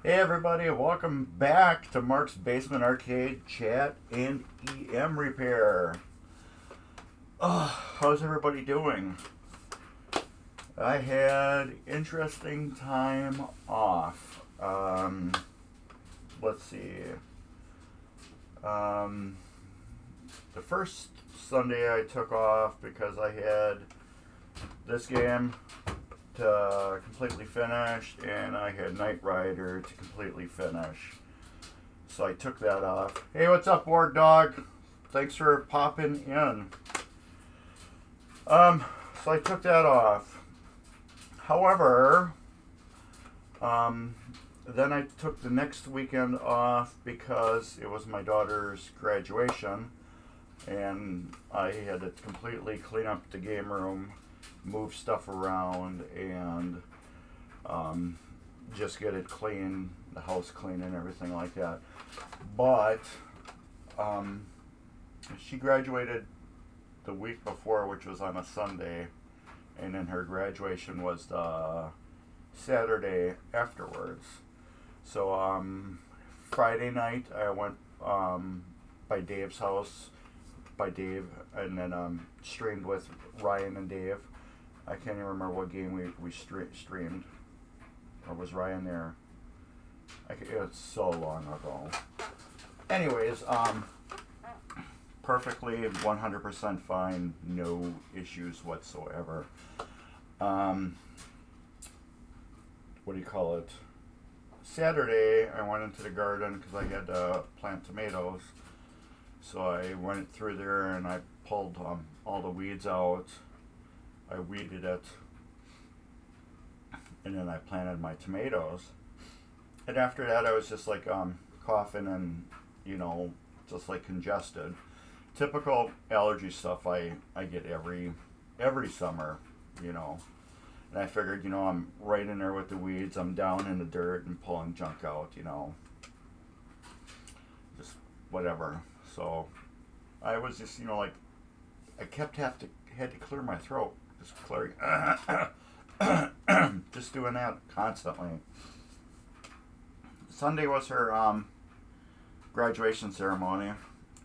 Hey everybody, welcome back to Mark's Basement Arcade Chat and EM Repair. How's everybody doing? I had interesting time off. Let's see. Um, the first Sunday I took off because I had this game to completely finish, and I had Knight Rider to completely finish. So I took that off. Hey, what's up, Board Dog? Thanks for popping in. So I took that off. However, then I took the next weekend off because it was my daughter's graduation, and I had to completely clean up the game room, move stuff around, and just get it clean, the house clean and everything like that. But she graduated the week before, which was on a Sunday, and then her graduation was the Saturday afterwards. So Friday night I went by Dave's house, and then streamed with Ryan and Dave. I can't even remember what game we streamed. Or was Ryan there? It was so long ago. Anyways, perfectly 100% fine, no issues whatsoever. What do you call it? Saturday, I went into the garden because I had to plant tomatoes. So I went through there and I pulled all the weeds out. I weeded it, and then I planted my tomatoes. And after that, I was just like coughing and just like congested. Typical allergy stuff I get every summer, And I figured, I'm right in there with the weeds. I'm down in the dirt and pulling junk out, just whatever. So I was just, like, I had to clear my throat. Just clearing, just doing that constantly. Sunday was her graduation ceremony,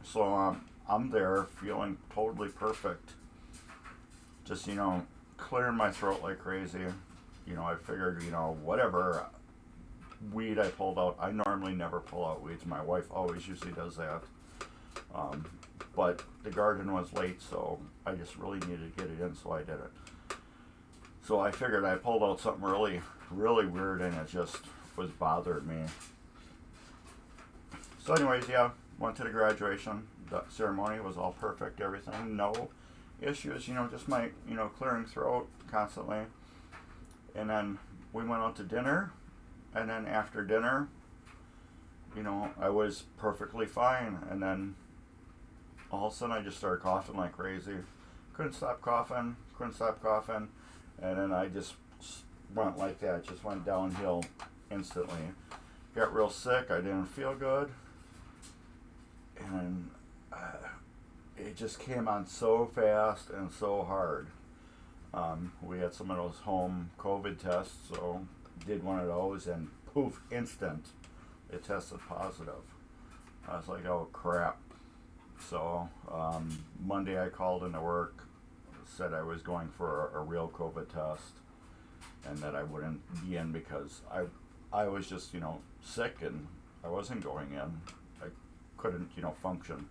so I'm there feeling totally perfect. Just clearing my throat like crazy. I figured whatever weed I pulled out. I normally never pull out weeds. My wife always usually does that. But the garden was late, so I just really needed to get it in, so I did it. So I figured I pulled out something really, really weird, and it just was bothering me. So anyways, yeah, went to the graduation. The ceremony was all perfect, everything. No issues, just my, clearing throat constantly. And then we went out to dinner, and then after dinner, I was perfectly fine. And then all of a sudden I just started coughing like crazy. Couldn't stop coughing. And then I just went like that, just went downhill instantly. Got real sick, I didn't feel good. And it just came on so fast and so hard. We had some of those home COVID tests, so did one of those, and poof, instant, it tested positive. I was like, oh crap. So Monday I called into work, said I was going for a real COVID test, and that I wouldn't be in because I was just sick, and I wasn't going in. I couldn't function.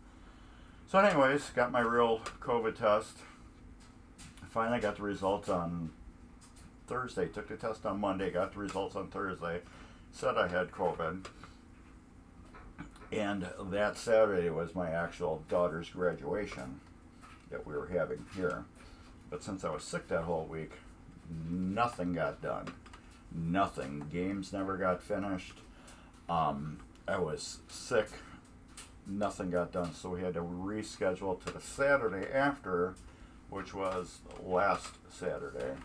So anyways, got my real COVID test. Finally got the results on Thursday. Took the test on Monday, got the results on Thursday. Said I had COVID. And that Saturday was my actual daughter's graduation that we were having here. But since I was sick that whole week, nothing got done. Nothing. Games never got finished. I was sick. Nothing got done. So we had to reschedule to the Saturday after, which was last Saturday.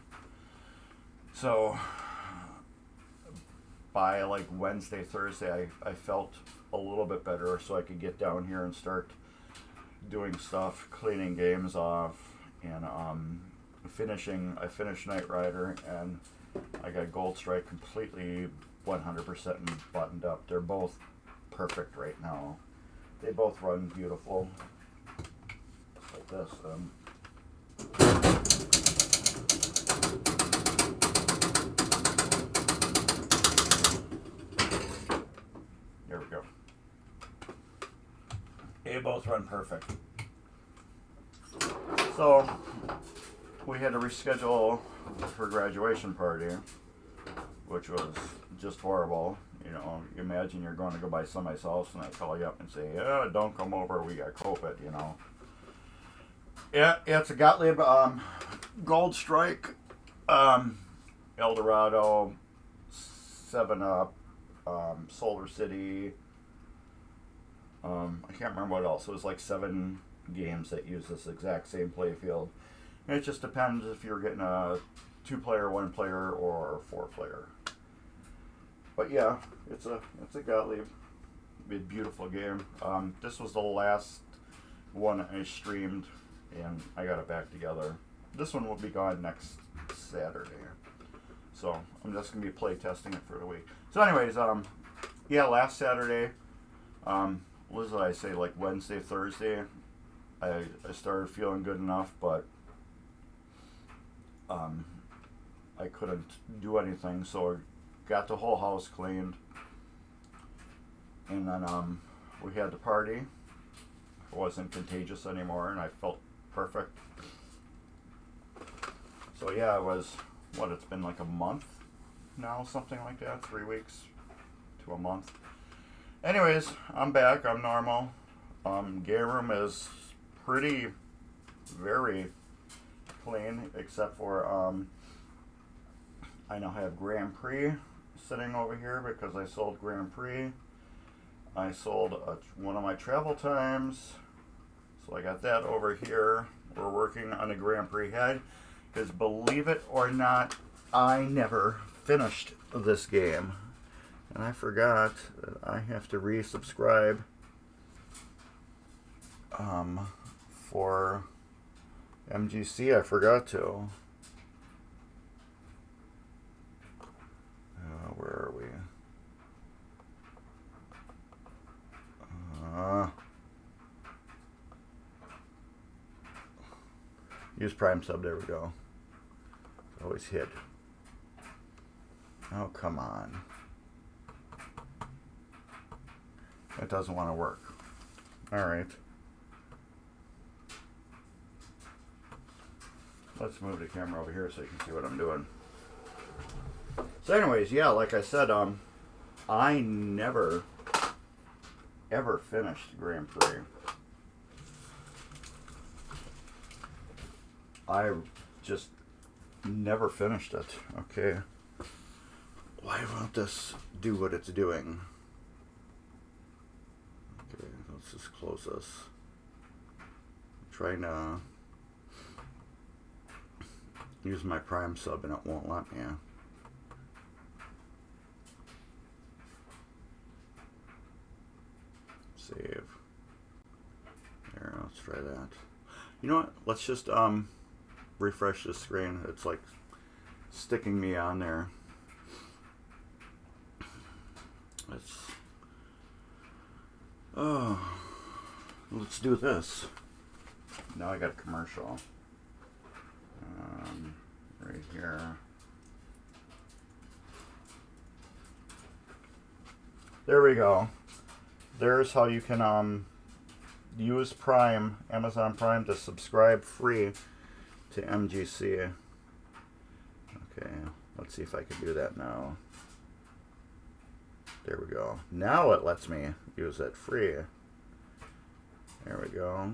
So by like Wednesday, Thursday, I felt a little bit better, so I could get down here and start doing stuff, cleaning games off, and I finished Knight Rider, and I got Gold Strike completely 100% buttoned up. They're both perfect right now. They both run beautiful. Just like this. There we go. They both run perfect. So we had to reschedule her graduation party, which was just horrible. You know, you imagine you're going to go by somebody's house and they call you up and say, "Yeah, don't come over, we got COVID," you know. Yeah, it's a Gottlieb Gold Strike, Eldorado, 7-Up, Solar City. I can't remember what else. It was like 7 games that use this exact same play field. And it just depends if you're getting a 2-player, 1-player, or 4-player. But yeah, it's a Gottlieb. It's a beautiful game. This was the last one I streamed, and I got it back together. This one will be gone next Saturday. So I'm just going to be play testing it for the week. So anyways, yeah, last Saturday, what did I say, like Wednesday, Thursday, I started feeling good enough, but I couldn't do anything, so I got the whole house cleaned, and then we had the party. It wasn't contagious anymore, and I felt perfect. So yeah, it was, it's been like a month now, something like that, 3 weeks to a month. Anyways, I'm back, I'm normal. Game room is very clean, except for I now have Grand Prix sitting over here because I sold Grand Prix. I sold one of my travel times, so I got that over here. We're working on a Grand Prix head, because believe it or not, I never finished this game. And I forgot that I have to resubscribe for MGC. I forgot to. Where are we? Use Prime Sub. There we go. It's always hit. Oh, come on. It doesn't want to work. Alright. Let's move the camera over here so you can see what I'm doing. So anyways, yeah, like I said, I never ever finished Grand Prix. I just never finished it. Okay. Why won't this do what it's doing? Okay, let's just close this. I'm trying to use my Prime Sub and it won't let me. Save. There, let's try that. You know what? Let's just refresh the screen. It's like sticking me on there. Let's do this. Now I got a commercial. Right here. There we go. There's how you can use Prime, Amazon Prime, to subscribe free to MGC. Okay, let's see if I can do that now. There we go. Now it lets me use it free. There we go.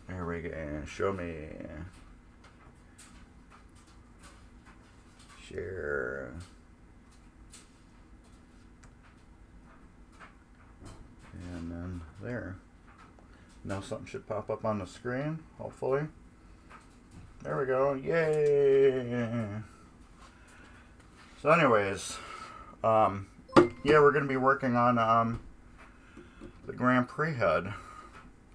There we go. Show me. Share. And then there. Now something should pop up on the screen, hopefully. There we go. Yay! So anyways, yeah, we're going to be working on the Grand Prix head.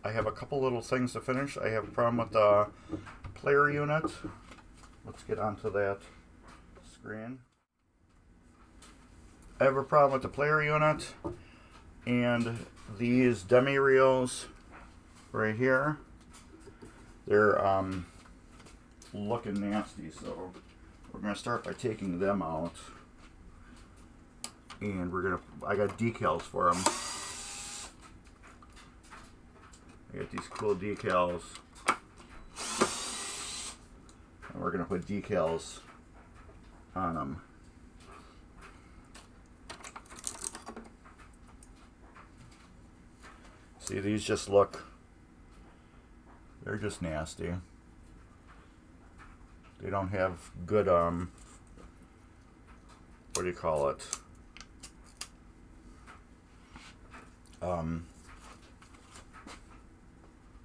I have a couple little things to finish. I have a problem with the player unit. Let's get onto that. screen. I have a problem with the player unit and these dummy reels right here. They're looking nasty, so we're gonna start by taking them out, and I got decals for them. I got these cool decals, and we're gonna put decals on them. See, these just look, they're just nasty. They don't have good, what do you call it?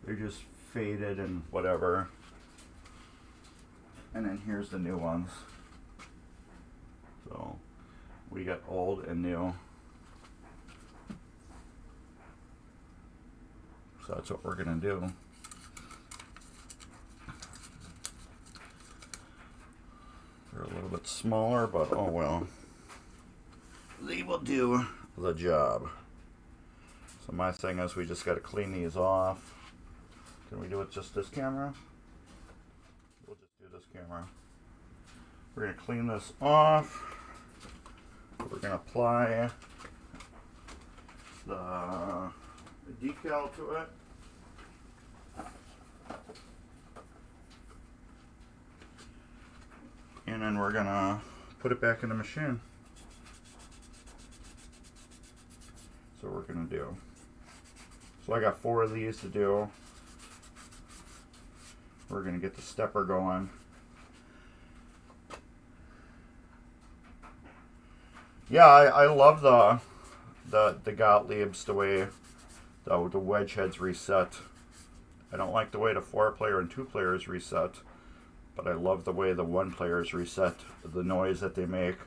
They're just faded and whatever. And then here's the new ones. So we got old and new. So that's what we're gonna do. They're a little bit smaller, but oh well. They will do the job. So my thing is we just gotta clean these off. Can we do it just this camera? We'll just do this camera. We're gonna clean this off. We're gonna apply the decal to it. And then we're gonna put it back in the machine. So we're gonna do. So I got 4 of these to do. We're gonna get the stepper going. Yeah, I love the Gottliebs, the way the wedge heads reset. I don't like the way the 4-player and 2-player is reset, but I love the way the 1-player is reset. The noise that they make,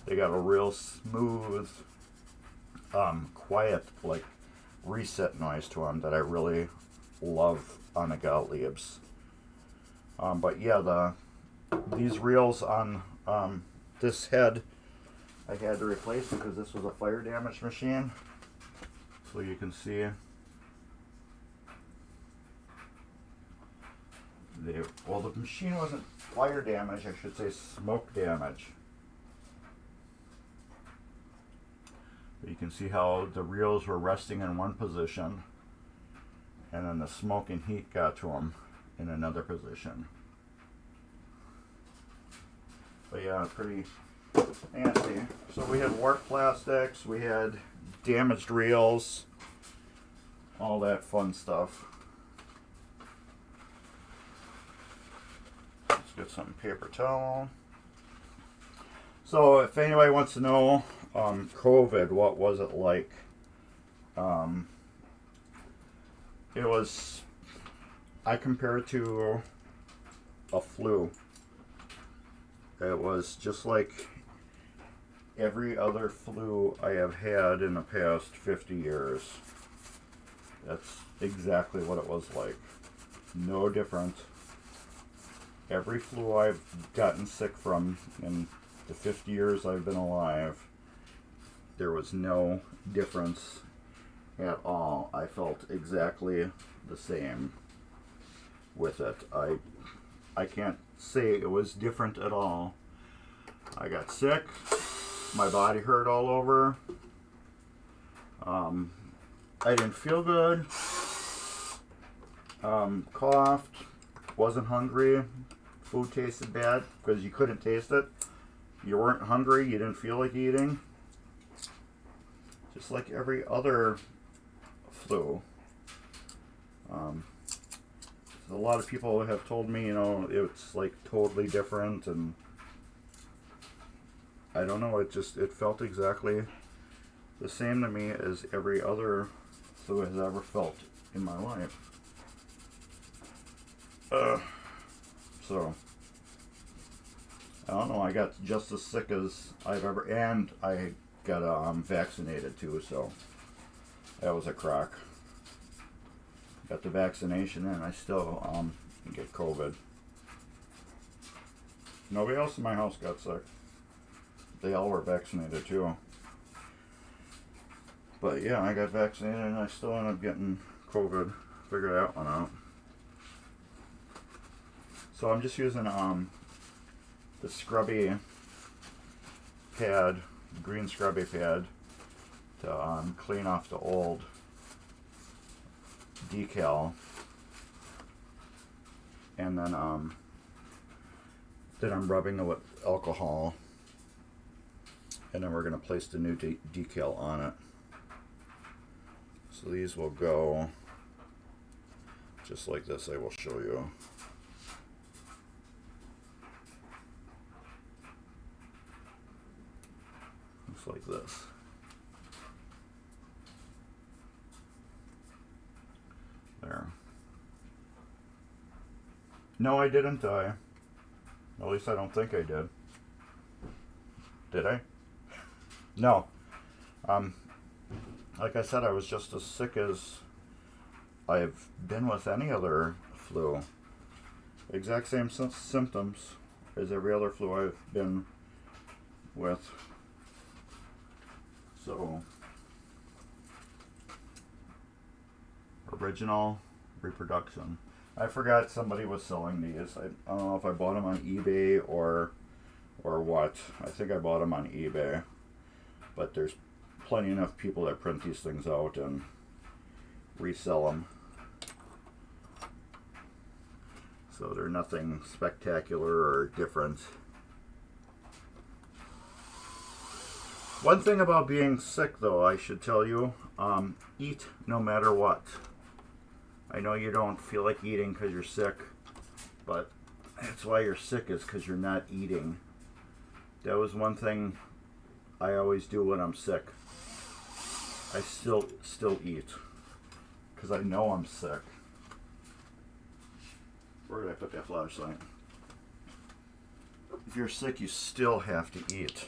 they got a real smooth, quiet, like reset noise to them that I really love on the Gottliebs. But yeah, these reels on this head, I had to replace because this was a fire damage machine. So you can see well, the machine wasn't fire damage, I should say smoke damage. But you can see how the reels were resting in one position, and then the smoke and heat got to them in another position. But yeah, pretty nasty. So we had warped plastics, we had damaged reels, all that fun stuff. Let's get some paper towel. So if anybody wants to know COVID, what was it like? It was, I compare it to a flu. It was just like every other flu I have had in the past 50 years. That's exactly what it was like. No different. Every flu I've gotten sick from in the 50 years I've been alive, there was no difference at all. I felt exactly the same with it. I can't say it was different at all. I got sick. My body hurt all over. I didn't feel good. Coughed. Wasn't hungry. Food tasted bad because you couldn't taste it. You weren't hungry. You didn't feel like eating. Just like every other flu. A lot of people have told me, you know, it's like totally different, and I don't know, it felt exactly the same to me as every other flu has ever felt in my life. So, I don't know, I got just as sick as I've ever, and I got vaccinated too, so that was a crock. Got the vaccination and I still get COVID. Nobody else in my house got sick. they all were vaccinated too. But yeah, I got vaccinated and I still ended up getting COVID. Figured that one out. So I'm just using the scrubby pad, green scrubby pad, to clean off the old decal, and then I'm rubbing it with alcohol, and then we're going to place the new decal on it. So these will go just like this. I will show you. Looks like this. There. No, I didn't die. At least I don't think I did. Did I? No. Like I said, I was just as sick as I've been with any other flu. Exact same symptoms as every other flu I've been with. So, original reproduction. I forgot somebody was selling these. I don't know if I bought them on eBay or what. I think I bought them on eBay. But there's plenty enough people that print these things out and resell them. So they're nothing spectacular or different. One thing about being sick, though, I should tell you, eat no matter what. I know you don't feel like eating because you're sick, but that's why you're sick, is because you're not eating. That was one thing I always do when I'm sick. I still eat because I know I'm sick. Where did I put that flashlight? If you're sick, you still have to eat.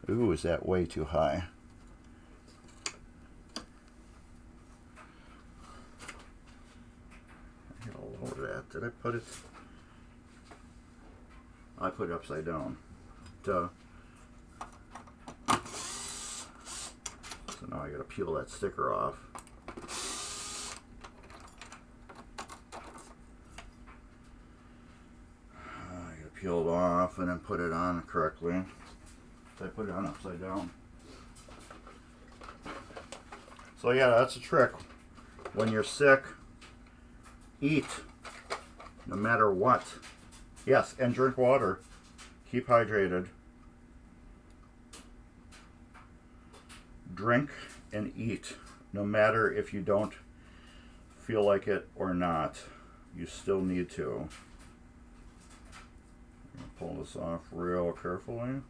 Ooh, is that way too high? I gotta lower that. Did I put it? I put it upside down. Duh. So now I gotta peel that sticker off. I gotta peel it off and then put it on correctly. I put it on upside down. So yeah, that's a trick. When you're sick, eat no matter what. Yes, and drink water. Keep hydrated. Drink and eat no matter if you don't feel like it or not. You still need to. Pull this off real carefully.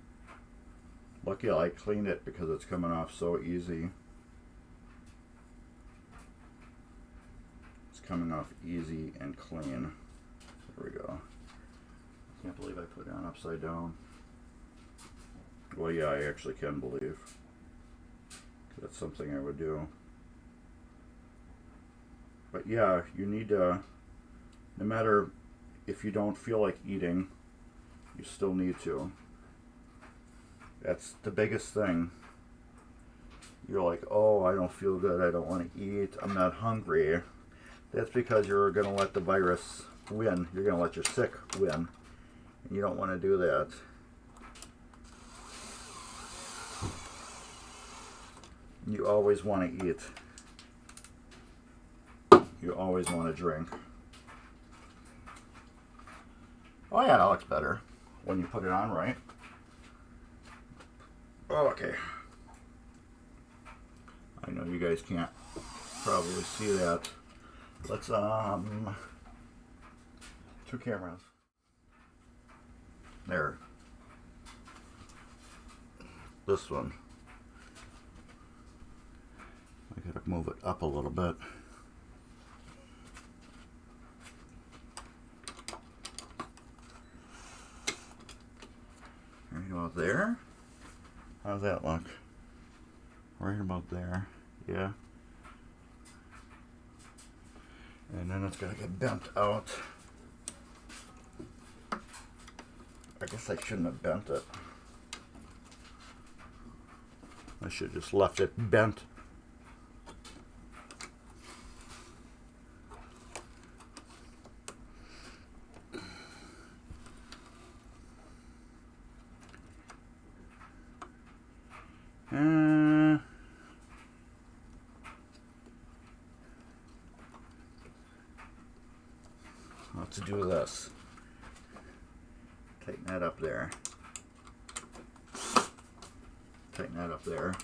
Lucky I cleaned it because it's coming off so easy. It's coming off easy and clean. There we go. I can't believe I put it on upside down. Well, yeah, I actually can believe. That's something I would do. But yeah, you need to, no matter if you don't feel like eating, you still need to. That's the biggest thing. You're like, oh, I don't feel good, I don't want to eat, I'm not hungry. That's because you're going to let the virus win. You're going to let your sick win. And you don't want to do that. You always want to eat. You always want to drink. Oh yeah, that looks better when you put it on right. Okay. I know you guys can't probably see that. Let's, two cameras. There. This one. I gotta move it up a little bit. Right about there. How's that look? Right about there. Yeah. And then it's gonna get bent out. I guess I shouldn't have bent it. I should have just left it bent. Let's do this. Tighten that up there. Tighten that up there.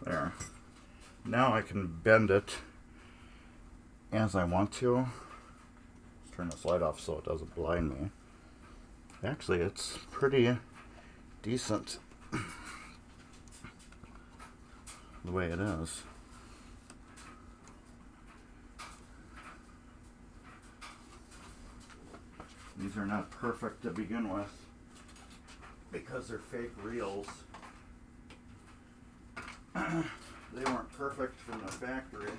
There. Now I can bend it as I want to. Let's turn this light off so it doesn't blind me. Actually, it's pretty decent the way it is. These are not perfect to begin with because they're fake reels. They weren't perfect from the factory,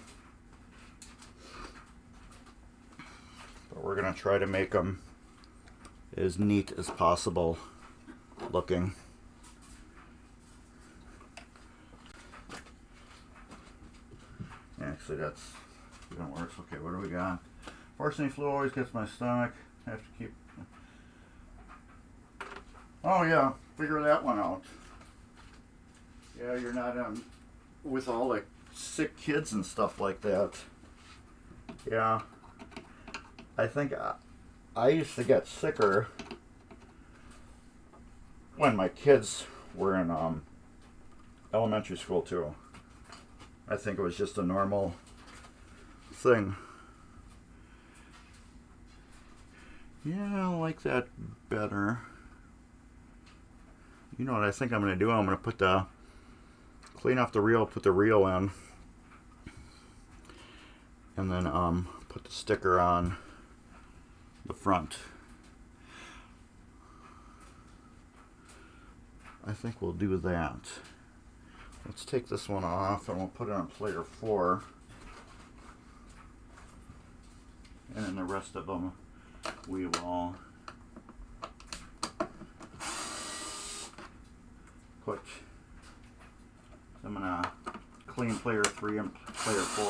but we're going to try to make them as neat as possible looking. Actually, that's even worse. Okay, what do we got? Forcing flu always gets my stomach. I have to keep. Oh yeah, figure that one out. Yeah, you're not with all the sick kids and stuff like that. Yeah, I think I used to get sicker when my kids were in elementary school too. I think it was just a normal thing. Yeah, I like that better. You know what I think I'm going to do? I'm going to clean off the reel, put the reel in, and then put the sticker on the front. I think we'll do that. Let's take this one off and we'll put it on player 4. And then the rest of them we will put. I'm gonna clean player 3 and player 4.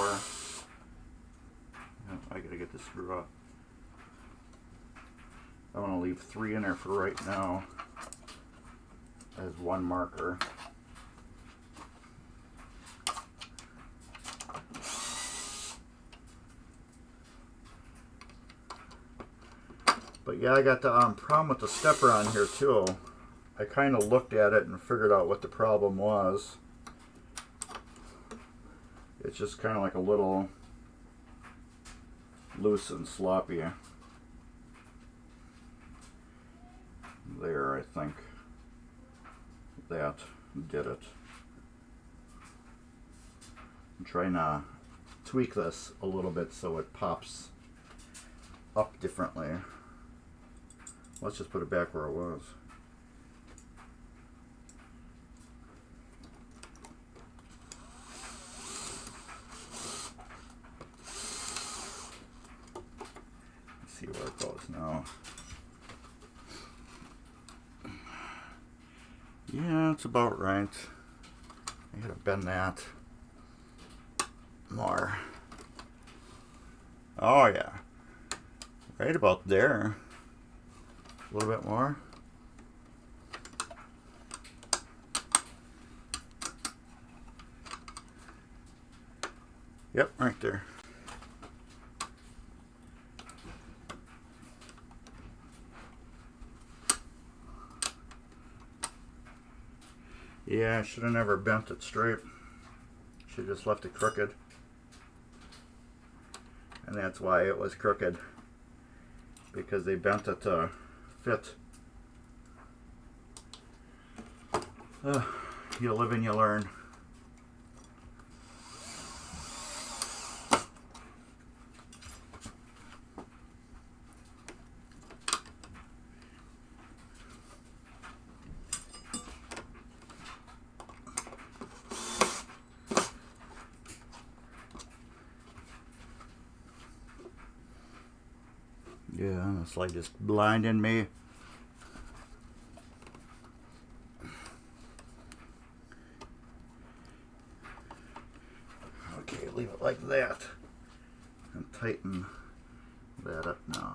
Oh, I gotta get this screw up. I want to leave 3 in there for right now as one marker. But yeah, I got the problem with the stepper on here too. I kind of looked at it and figured out what the problem was. It's just kind of like a little loose and sloppy. There, I think that did it. I'm trying to tweak this a little bit so it pops up differently. Let's just put it back where it was. Let's see where it goes now. Yeah, it's about right. I gotta bend that more. Oh yeah, right about there. A little bit more. Yep, right there. Yeah, I should have never bent it straight. Should have just left it crooked. And that's why it was crooked. Because they bent it to fit. You live and you learn. Yeah, this light is blinding me. and tighten that up now.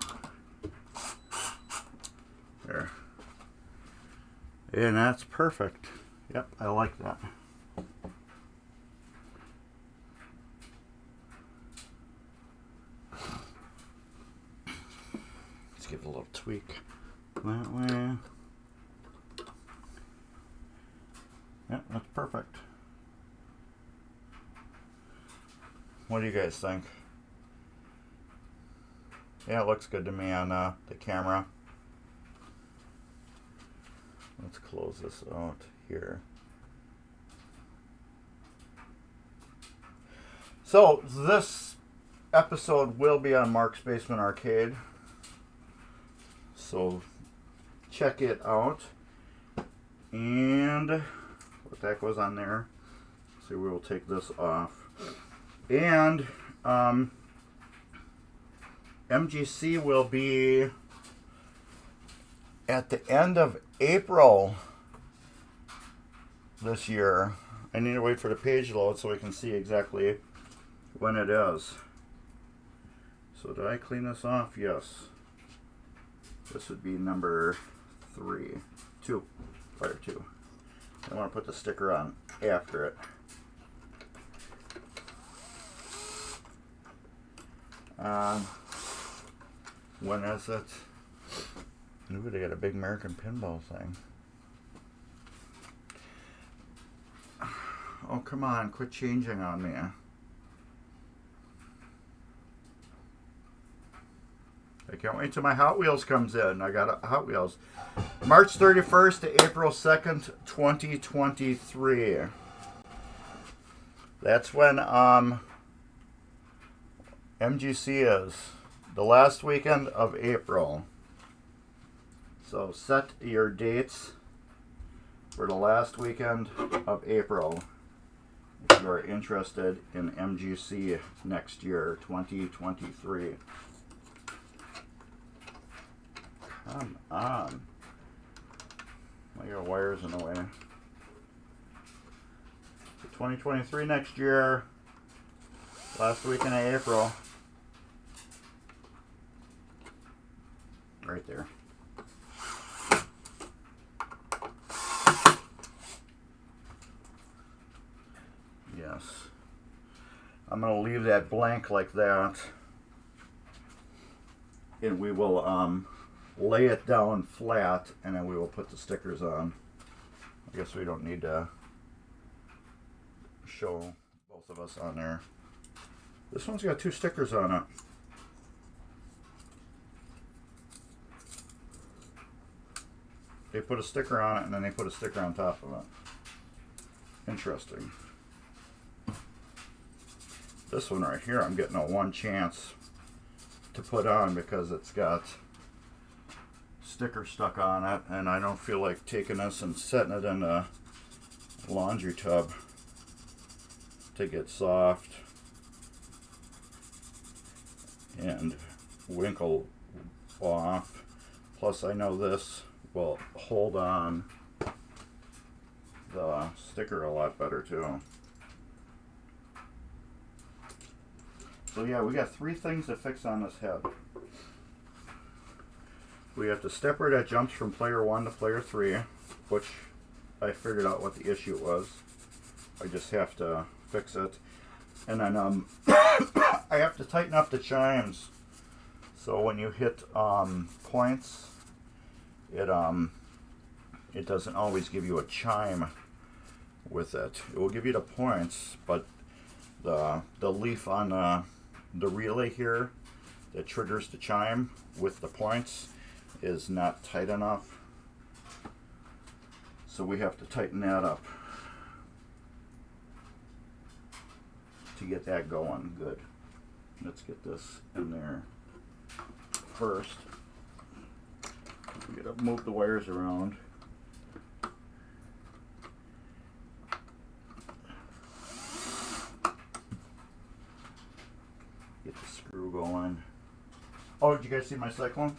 There. And that's perfect. Yep, I like that. Let's give it a little tweak that way. Yep, that's perfect. What do you guys think? Yeah, it looks good to me on the camera. Let's close this out here. So this episode will be on Mark's Basement Arcade. So check it out. And what the heck was on there? So we will take this off. And MGC will be at the end of April this year. I need to wait for the page load so we can see exactly when it is. So did I clean this off? Yes. This would be number 2. Fire 2. I want to put the sticker on after it. When is it? Ooh, they got a big American Pinball thing. Oh, come on. Quit changing on me. I can't wait till my Hot Wheels comes in. I got a Hot Wheels. March 31st to April 2nd, 2023. That's when MGC is. The last weekend of April. So set your dates for the last weekend of April if you are interested in MGC next year, 2023. Come on. I got wires in the way. So 2023 next year, last weekend of April. Right there. Yes. I'm going to leave that blank like that. And we will lay it down flat, and then we will put the stickers on. I guess we don't need to show both of us on there. This one's got 2 stickers on it. They put a sticker on it, and then they put a sticker on top of it. Interesting. This one right here, I'm getting a 1 chance to put on because it's got sticker stuck on it, and I don't feel like taking this and setting it in a laundry tub to get soft and winkle off. Plus, I know this will hold on the sticker a lot better too. So yeah, we got 3 things to fix on this head. We have the stepper that jumps from player 1 to player 3, which I figured out what the issue was. I just have to fix it. And then I have to tighten up the chimes. So when you hit points, it doesn't always give you a chime with it. It will give you the points, but the leaf on the relay here that triggers the chime with the points is not tight enough. So we have to tighten that up to get that going good. Let's get this in there first. We gotta move the wires around. Get the screw going. Oh, did you guys see my cyclone?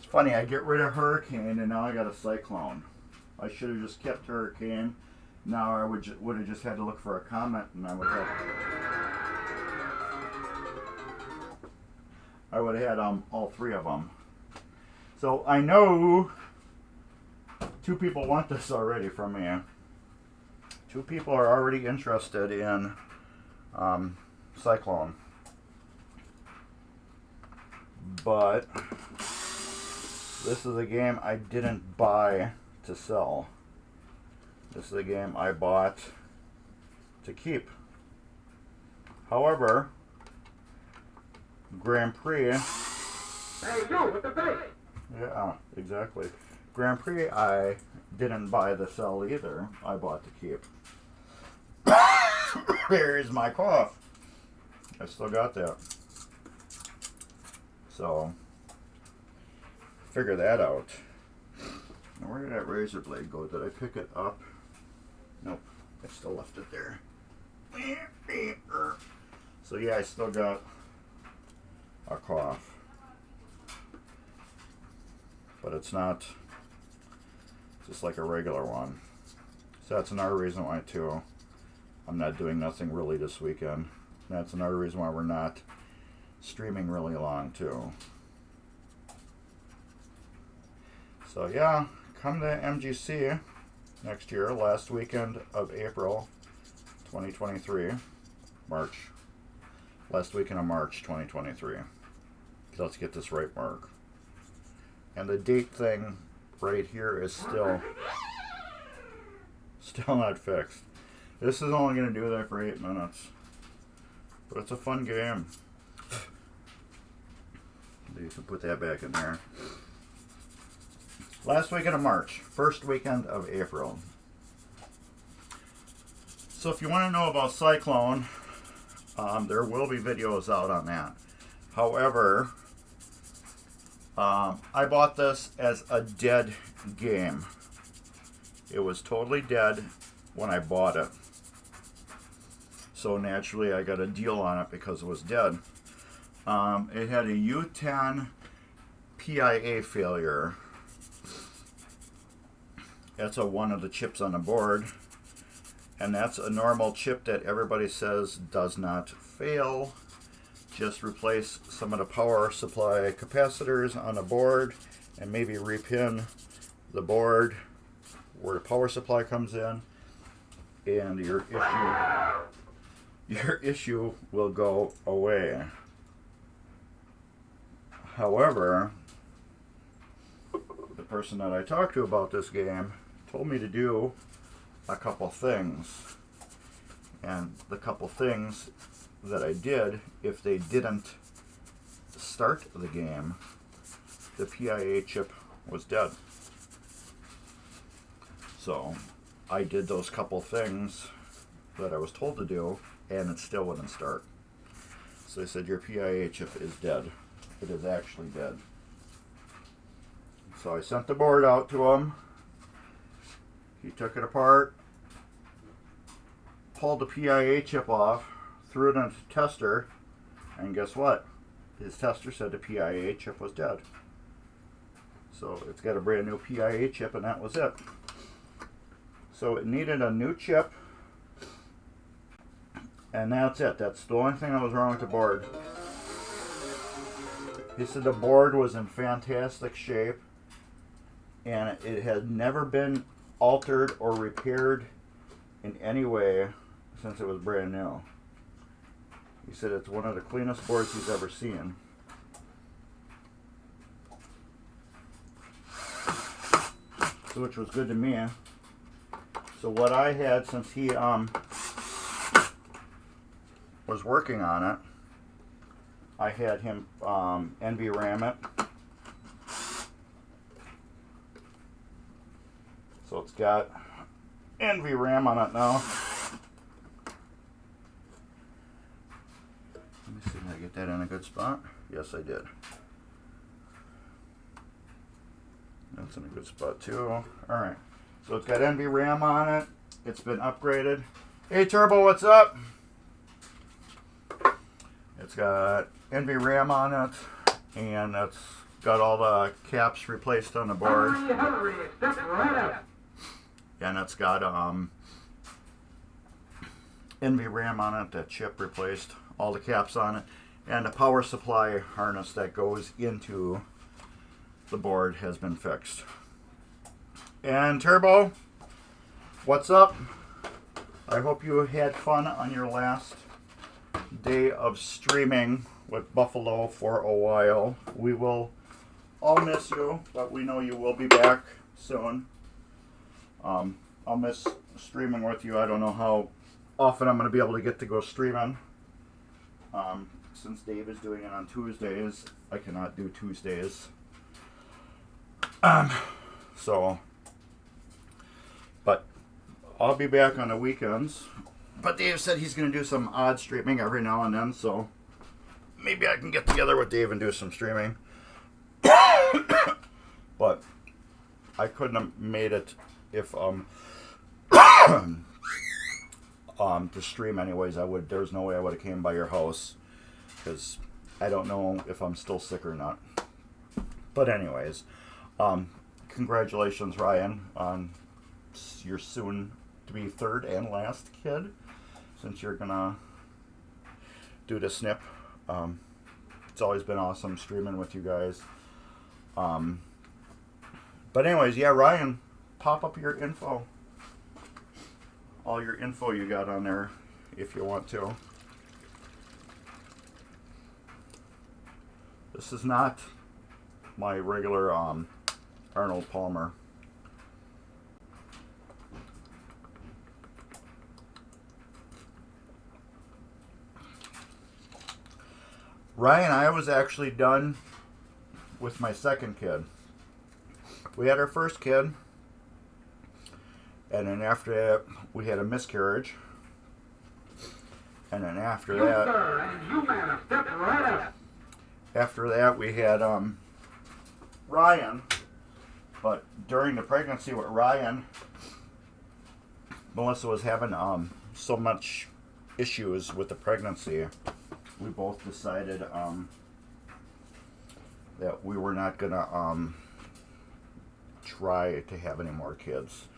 funny, I get rid of Hurricane and now I got a Cyclone. I should have just kept Hurricane. Now I would have just had to look for a comment, and I would have had all three of them. So I know 2 people want this already from me. 2 people are already interested in Cyclone. But this is a game I didn't buy to sell. This is a game I bought to keep. However, Grand Prix. Hey, you with the bass. Yeah, exactly. Grand Prix I didn't buy to sell either. I bought to keep. There's my cough. I still got that. So, figure that out. Now, where did that razor blade go? Did I pick it up? Nope. I still left it there. So yeah, I still got a cough. But it's not just like a regular one. So that's another reason why too I'm not doing nothing really this weekend. That's another reason why we're not streaming really long too. So yeah, come to MGC next year, last weekend of April 2023. March. Last weekend of March 2023. Let's get this right, Mark. And the date thing right here is still not fixed. This is only going to do that for 8 minutes. But it's a fun game. You can put that back in there. Last weekend of March. First weekend of April. So if you want to know about Cyclone, there will be videos out on that. However, I bought this as a dead game. It was totally dead when I bought it. So naturally I got a deal on it because it was dead. It had a U10 PIA failure. That's one of the chips on the board. And that's a normal chip that everybody says does not fail. Just replace some of the power supply capacitors on the board and maybe repin the board where the power supply comes in, and your issue will go away. However, the person that I talked to about this game told me to do a couple things. And the couple things that I did, if they didn't start the game, the PIA chip was dead. So I did those couple things that I was told to do, and it still wouldn't start. So they said, your PIA chip is dead. It is actually dead. So I sent the board out to him. He took it apart, pulled the PIA chip off, threw it in a tester, and guess what? His tester said the PIA chip was dead. So it's got a brand new PIA chip, and that was it. So it needed a new chip, and that's it. That's the only thing that was wrong with the board. He said the board was in fantastic shape, and it had never been altered or repaired in any way since it was brand new. He said it's one of the cleanest boards he's ever seen. So, which was good to me. So what I had, since he was working on it, I had him NVRAM it. So it's got NVRAM on it now. Let me see if I get that in a good spot. Yes, I did. That's in a good spot too. Alright. So it's got NVRAM on it. It's been upgraded. Hey Turbo, what's up? It's got NVRAM on it, and it's got all the caps replaced on the board. Hurry, step right up. And it's got NVRAM on it, that chip replaced, all the caps on it, and the power supply harness that goes into the board has been fixed. And Turbo, what's up? I hope you had fun on your last day of streaming with Buffalo for a while. We will all miss you, but we know you will be back soon. I'll miss streaming with you. I don't know how often I'm going to be able to get to go streaming. Since Dave is doing it on Tuesdays, I cannot do Tuesdays. But I'll be back on the weekends. But Dave said he's going to do some odd streaming every now and then, so maybe I can get together with Dave and do some streaming. But I couldn't have made it if to stream anyways. There's no way I would have came by your house, because I don't know if I'm still sick or not. But anyways, congratulations, Ryan, on your soon to be third and last kid, since you're gonna do the snip. It's always been awesome streaming with you guys. But anyways, yeah, Ryan, pop up your info. All your info you got on there, if you want to. This is not my regular Arnold Palmer. Ryan, I was actually done with my second kid. We had our first kid, and then after that we had a miscarriage, and then after that, after that we had Ryan. But during the pregnancy with Ryan, Melissa was having so much issues with the pregnancy. We both decided that we were not gonna try to have any more kids.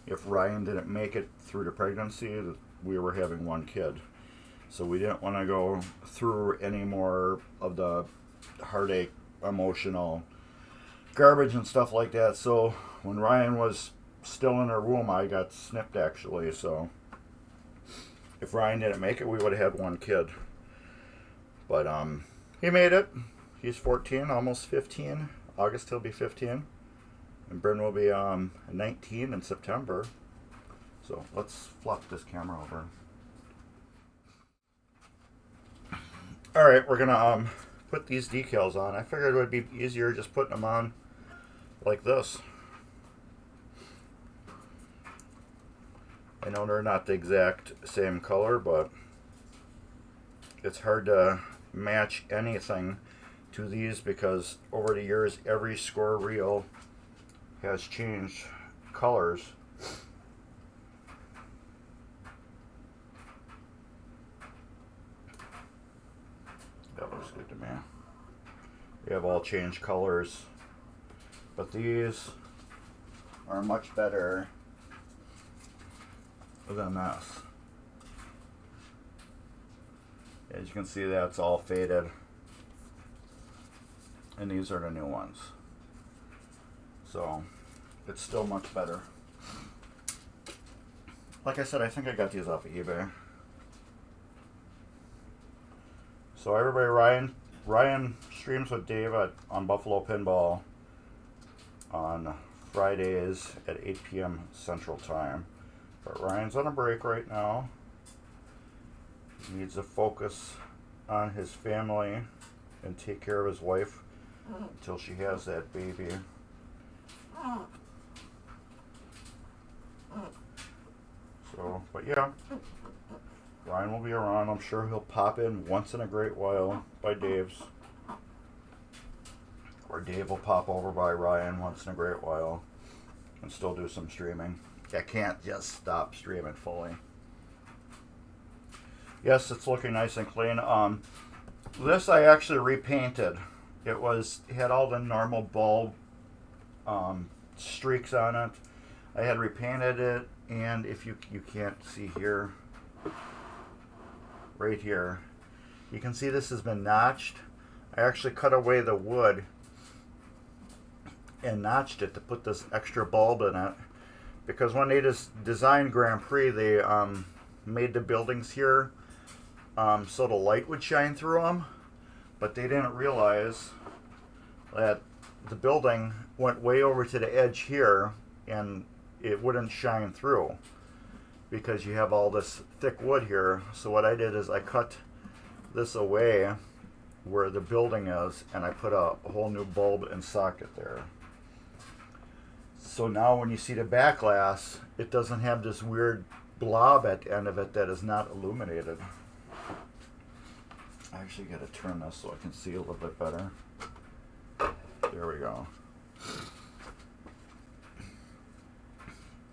If Ryan didn't make it through the pregnancy, we were having one kid. So we didn't want to go through any more of the heartache, emotional garbage and stuff like that. So when Ryan was still in her womb, I got snipped actually. So if Ryan didn't make it, we would have had one kid. But he made it. He's 14, almost 15. August he'll be 15. And Bryn will be 19 in September. So let's flop this camera over. Alright, we're going to put these decals on. I figured it would be easier just putting them on like this. I know they're not the exact same color, but it's hard to match anything to these because over the years every score reel has changed colors. That looks good to me. We have all changed colors, but these are much better than this. As you can see, that's all faded, and these are the new ones. So it's still much better. Like I said, I think I got these off of eBay. So everybody, Ryan streams with Dave on Buffalo Pinball on Fridays at 8 p.m. Central Time. But Ryan's on a break right now. He needs to focus on his family and take care of his wife until she has that baby. So, but yeah, Ryan will be around. I'm sure he'll pop in once in a great while by Dave's. Or Dave will pop over by Ryan once in a great while and still do some streaming. I can't just stop streaming fully. Yes, it's looking nice and clean. This I actually repainted. It had all the normal bulb streaks on it. I had repainted it, and if you can't see here, right here, you can see this has been notched. I actually cut away the wood and notched it to put this extra bulb in it, because when they designed Grand Prix, they made the buildings here so the light would shine through them, but they didn't realize that the building went way over to the edge here and it wouldn't shine through because you have all this thick wood here. So what I did is I cut this away where the building is, and I put a whole new bulb and socket there. So now when you see the back glass, it doesn't have this weird blob at the end of it that is not illuminated. I actually got to turn this so I can see a little bit better. There we go.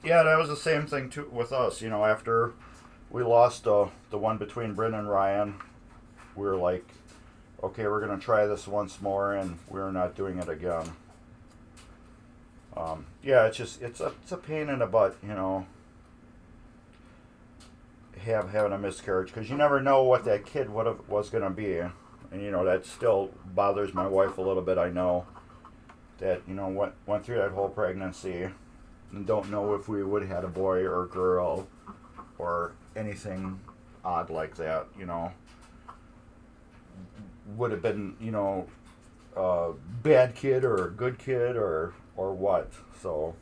Yeah, that was the same thing too with us. You know, after we lost the one between Bryn and Ryan, we were like, okay, we're going to try this once more, and we're not doing it again. Yeah, it's a pain in the butt, you know, having a miscarriage, because you never know what that kid was going to be. And, you know, that still bothers my wife a little bit. I know that, you know, went through that whole pregnancy and don't know if we would have had a boy or a girl or anything odd like that, you know. Would have been, you know, a bad kid or a good kid or what. So,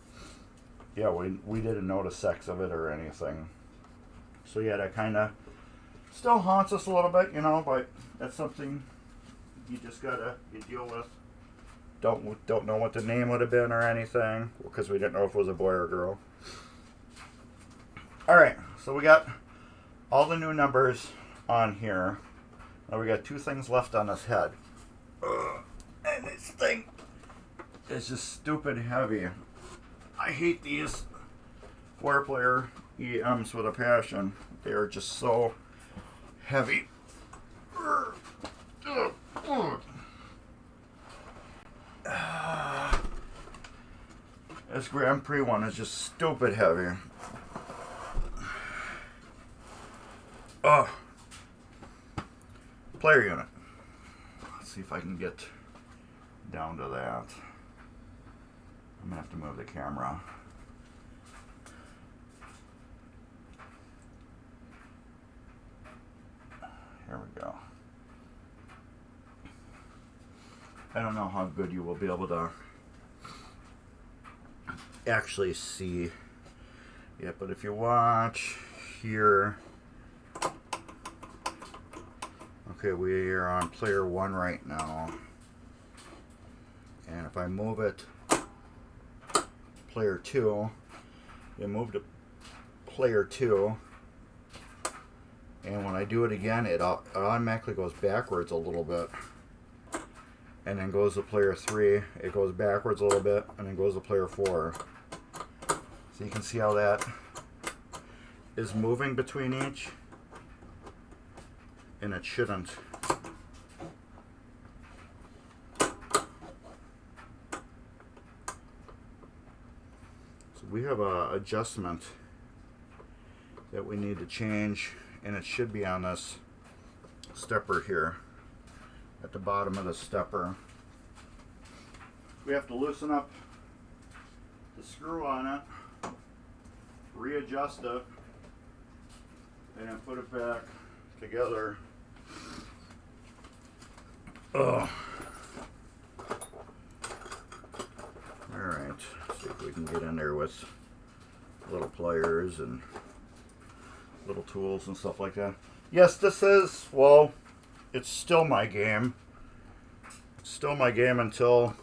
yeah, we didn't know the sex of it or anything. So, yeah, that kind of still haunts us a little bit, you know, but that's something you just you deal with. Don't know what the name would have been or anything, because we didn't know if it was a boy or a girl. Alright, so we got all the new numbers on here. Now we got two things left on this head. And this thing is just stupid heavy. I hate these 4-player EMs with a passion. They are just so heavy. This Grand Prix one is just stupid heavy. Player unit. Let's see if I can get down to that. I'm gonna have to move the camera. Here we go. I don't know how good you will be able to actually see yet, but if you watch here, okay, we are on player 1 right now, and if I move it player 2, you move to player 2, and when I do it again, it automatically goes backwards a little bit, and then goes to player 3, it goes backwards a little bit, and then goes to player 4. So you can see how that is moving between each, and it shouldn't. So we have a adjustment that we need to change, and it should be on this stepper here at the bottom of the stepper. We have to loosen up the screw on it, readjust it, and then put it back together. Alright, see if we can get in there with little pliers and little tools and stuff like that. Yes, this is, well, it's still my game. It's still my game until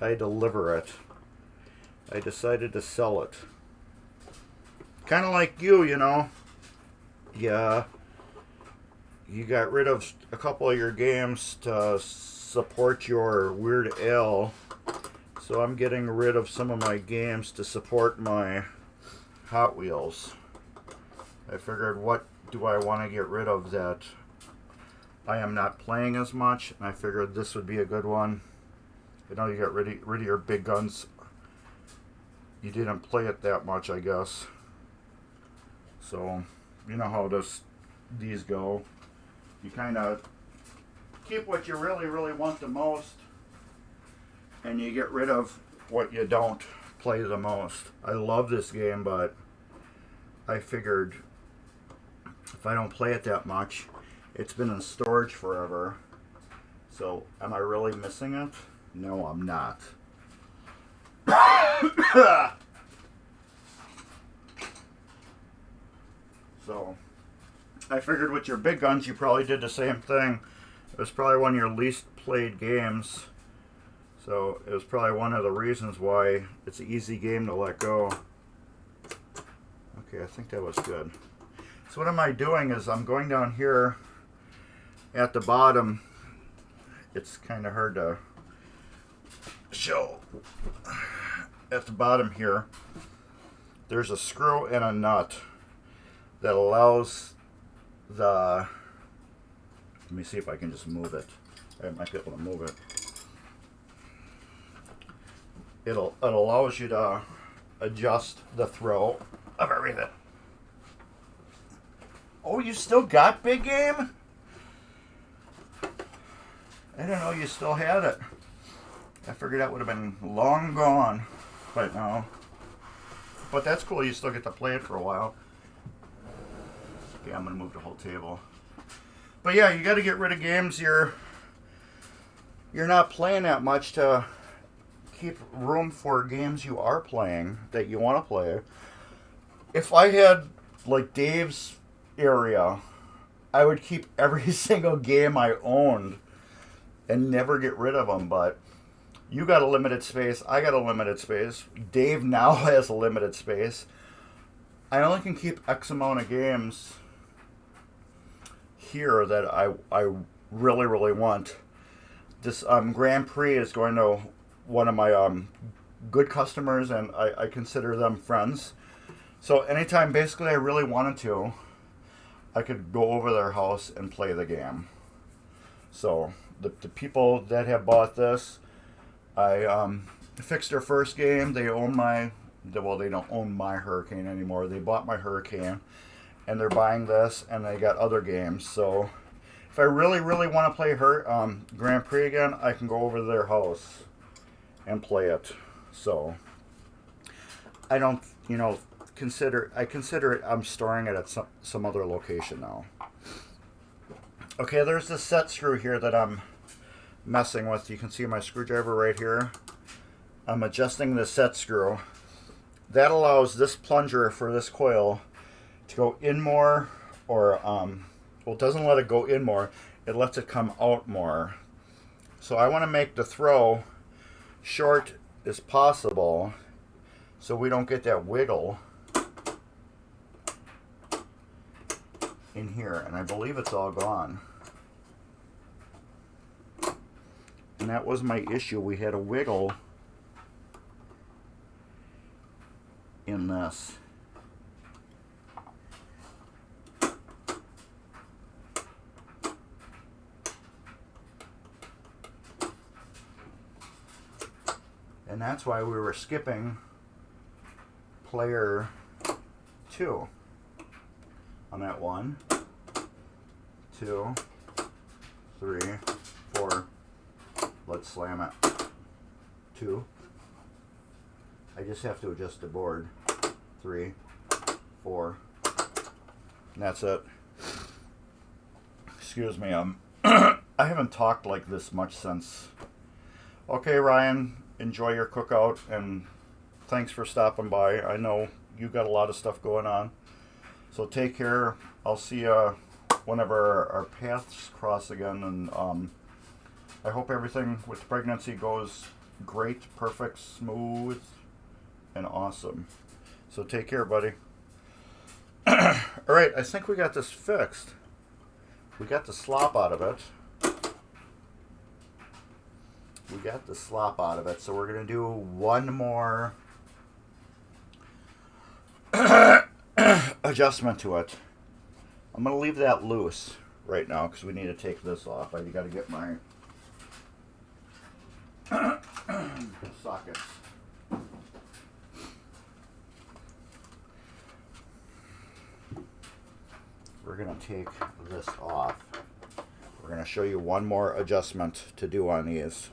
I deliver it. I decided to sell it. Kind of like you know. Yeah. You got rid of a couple of your games to support your Weird Al. So I'm getting rid of some of my games to support my Hot Wheels. I figured, what do I want to get rid of that I am not playing as much? And I figured this would be a good one. You know, you got rid of your big guns. You didn't play it that much, I guess. So, you know how these go. You kind of keep what you really, really want the most, and you get rid of what you don't play the most. I love this game, but I figured if I don't play it that much, it's been in storage forever. So, am I really missing it? No, I'm not. So, I figured with your big guns, you probably did the same thing. It was probably one of your least played games. So, it was probably one of the reasons why it's an easy game to let go. Okay, I think that was good. So what am I doing is I'm going down here at the bottom. It's kind of hard to show. At the bottom here, there's a screw and a nut that allows the... Let me see if I can just move it. I might be able to move it. It allows you to adjust the throw of everything. Oh, you still got big game? I didn't know you still had it. I figured that would have been long gone by now. But that's cool, you still get to play it for a while. Okay, I'm going to move the whole table. But yeah, you got to get rid of games you're not playing that much to keep room for games you are playing that you want to play. If I had like Dave's area, I would keep every single game I owned and never get rid of them. But you got a limited space, I got a limited space, Dave now has a limited space. I only can keep X amount of games here that I really, really want. This Grand Prix is going to one of my good customers, and I consider them friends. So anytime basically I really wanted to, I could go over their house and play the game. So the people that have bought this, I fixed their first game. They own well, they don't own my Hurricane anymore. They bought my Hurricane, and they're buying this, and they got other games. So if I really, really want to play Grand Prix again, I can go over to their house and play it. So I don't, consider it, I'm storing it at some other location now. Okay, there's this set screw here that I'm messing with. You can see my screwdriver right here. I'm adjusting the set screw. That allows this plunger for this coil to go in more, or well, it doesn't let it go in more, it lets it come out more. So I want to make the throw short as possible so we don't get that wiggle in here, and I believe it's all gone. And that was my issue. We had a wiggle in this. And that's why we were skipping player 2 on that 1, 2, 3, 4. Let's slam it. 2. I just have to adjust the board. 3, 4. And that's it. Excuse me. I haven't talked like this much since. Okay, Ryan. Enjoy your cookout, and thanks for stopping by. I know you got a lot of stuff going on. So take care. I'll see you whenever our paths cross again, and I hope everything with the pregnancy goes great, perfect, smooth, and awesome. So take care, buddy. Alright, I think we got this fixed. We got the slop out of it. So we're going to do one more adjustment to it. I'm going to leave that loose right now because we need to take this off. I got to get my sockets. We're going to take this off. We're going to show you one more adjustment to do on these.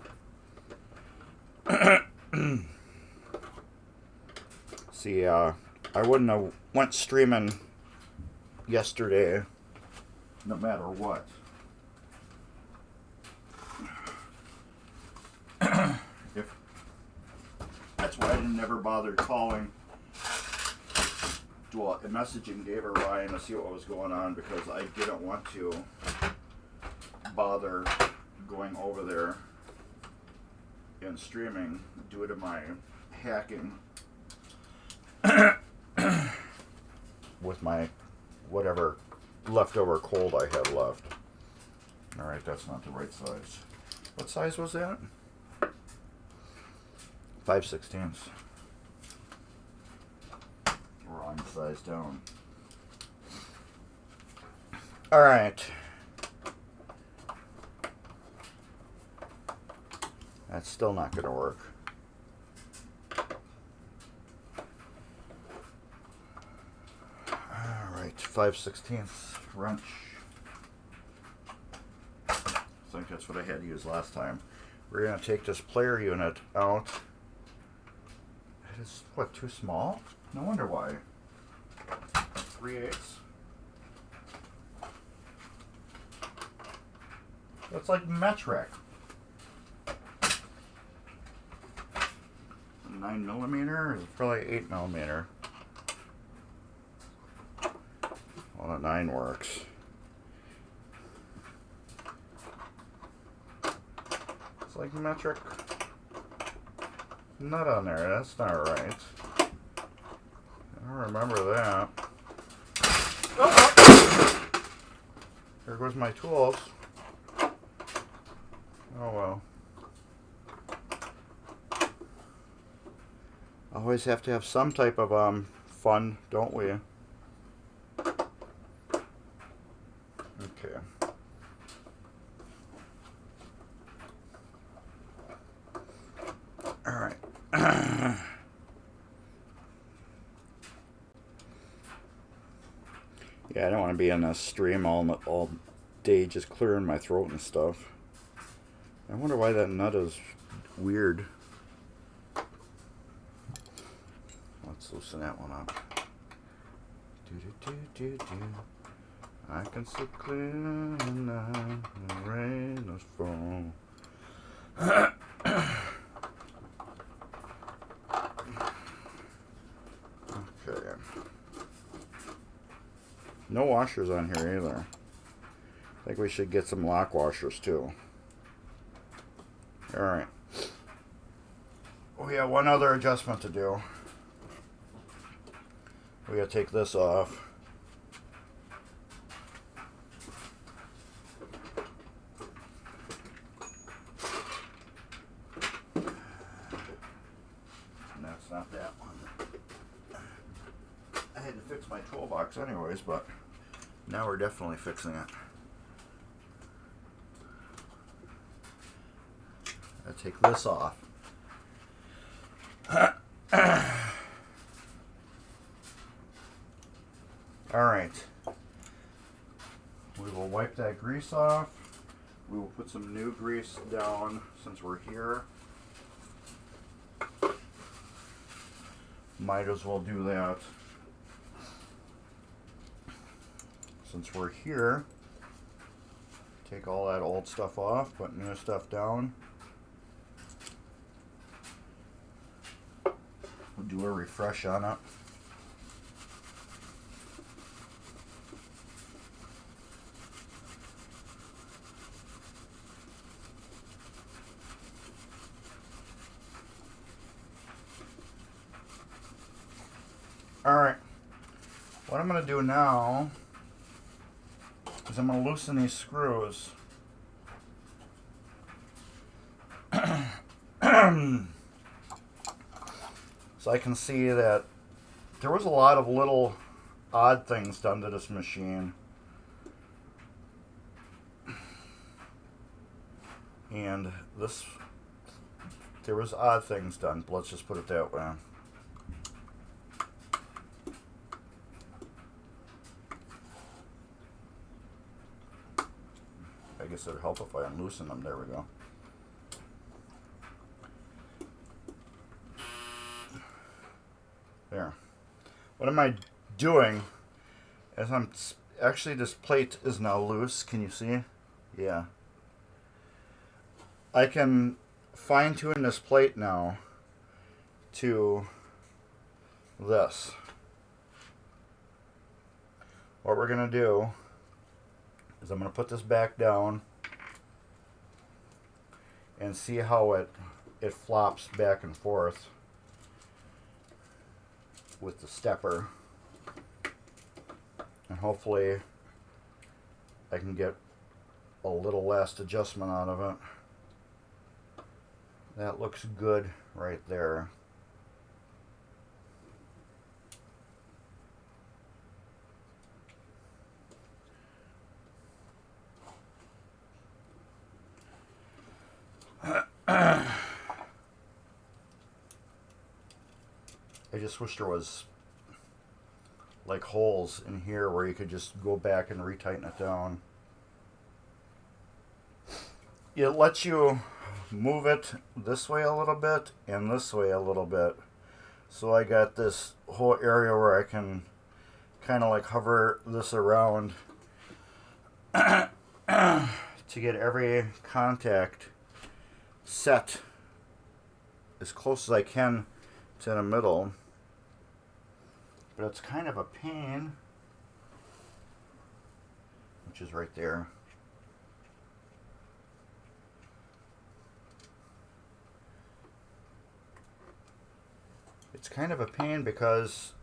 See, I wouldn't have went streaming yesterday no matter what. That's why I never bothered calling and messaging Dave or Ryan to see what was going on, because I didn't want to bother going over there and streaming due to my hacking with my whatever leftover cold I had left. Alright, that's not the right size. What size was that? 5/16. Wrong size down. Alright. That's still not going to work. Alright, 5/16 wrench. I think that's what I had to use last time. We're going to take this player unit out. It is, what, too small? No wonder why. 3/8. That's like metric. 9mm is probably 8mm. Well, the 9 works. It's like metric nut on there. That's not right. I don't remember that. Oh! There goes my tools. Oh well. Always have to have some type of fun, don't we? Okay. All right. Yeah, I don't want to be in a stream all day just clearing my throat and stuff. I wonder why that nut is weird. Let's loosen that one up. I can see clear now, the rain is falling. Okay. No washers on here either. I think we should get some lock washers too. Alright. We have one other adjustment to do. We gotta take this off. And that's not that one. I had to fix my toolbox anyways, but now we're definitely fixing it. I take this off. Alright. We will wipe that grease off. We will put some new grease down since we're here. Might as well do that. Since we're here, take all that old stuff off, put new stuff down. We'll do a refresh on it. Alright, what I'm going to do now is I'm going to loosen these screws. So I can see that there was a lot of little odd things done to this machine. And there was odd things done, but let's just put it that way. I guess it would help if I unloosen them. There we go. There. What am I doing? As I'm actually, this plate is now loose. Can you see? Yeah. I can fine tune this plate now to this. What we're going to do is I'm going to put this back down and see how it flops back and forth with the stepper, and hopefully I can get a little last adjustment out of it. That looks good right there. I just wish there was like holes in here where you could just go back and retighten it down. It lets you move it this way a little bit and this way a little bit. So I got this whole area where I can kind of like hover this around to get every contact set as close as I can to the middle. But it's kind of a pain, which is right there. It's kind of a pain because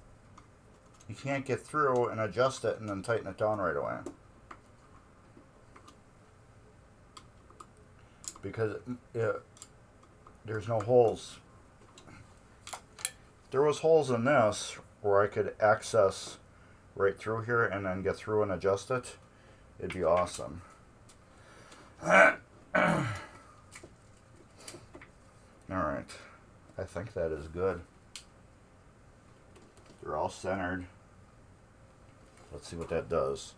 you can't get through and adjust it and then tighten it down right away. Because there's no holes. There was holes in this where I could access right through here and then get through and adjust it. It'd be awesome. Alright. I think that is good. They're all centered. Let's see what that does.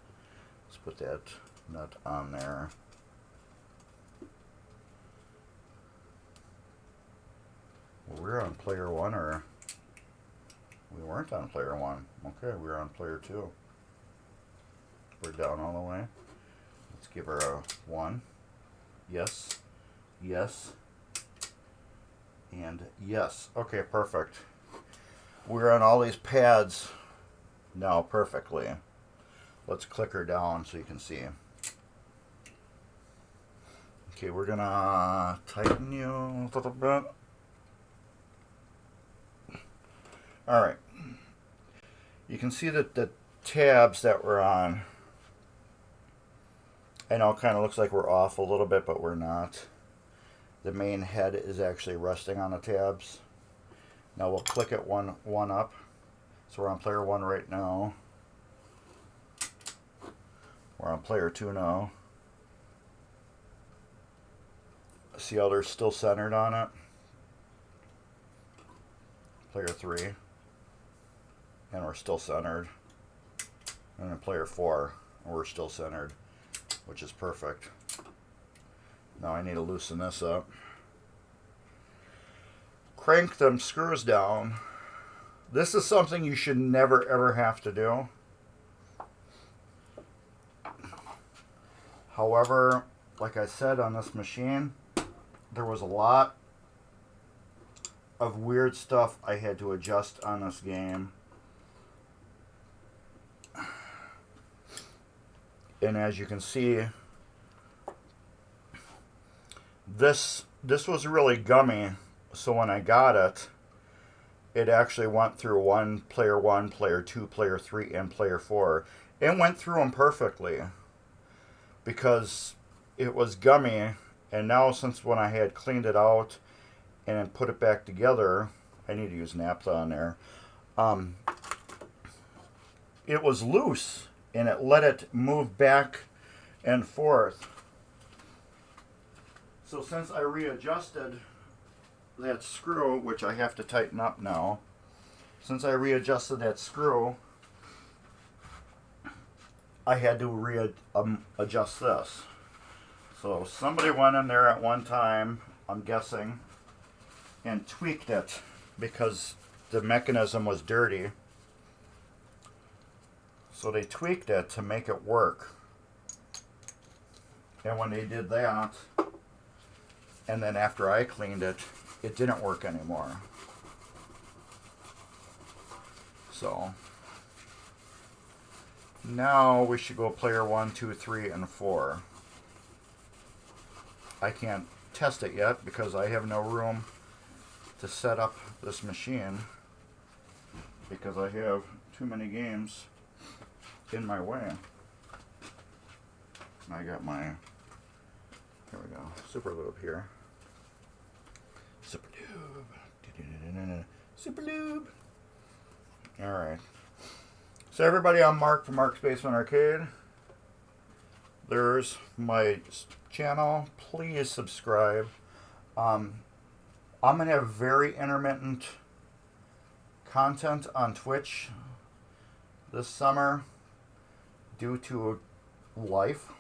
Let's put that nut on there. Well, we're on player 1, or we weren't on player 1. Okay, we're on player 2. We're down all the way. Let's give her a 1. Yes. Yes. And yes. Okay, perfect. We're on all these pads now perfectly. Let's click her down so you can see. Okay, we're gonna tighten you a little bit. Alright. You can see that the tabs that we're on, I know it kind of looks like we're off a little bit, but we're not. The main head is actually resting on the tabs. Now we'll click it one up. So we're on player 1 right now. We're on player 2 now. See how they're still centered on it? Player 3. And we're still centered. And then player 4, and we're still centered, which is perfect. Now I need to loosen this up. Crank them screws down. This is something you should never ever have to do. However, like I said, on this machine, there was a lot of weird stuff I had to adjust on this game. And as you can see, this was really gummy. So when I got it, it actually went through player 1, player 2, player 3, and player 4. It went through them perfectly because it was gummy. And now, since when I had cleaned it out and then put it back together, I need to use naphtha on there. It was loose and it let it move back and forth. So since I readjusted that screw, which I have to tighten up now. Since I readjusted that screw, I had to adjust this. So somebody went in there at one time, I'm guessing, and tweaked it because the mechanism was dirty. So they tweaked it to make it work. And when they did that, and then after I cleaned it, it didn't work anymore. So now we should go player 1, 2, 3, and 4. I can't test it yet because I have no room to set up this machine because I have too many games in my way. I got my, here we go, Super Lube here. Super Lube. Super Lube. Alright. So everybody, I'm Mark from Mark's Basement Arcade. There's my channel. Please subscribe. I'm going to have very intermittent content on Twitch this summer due to life,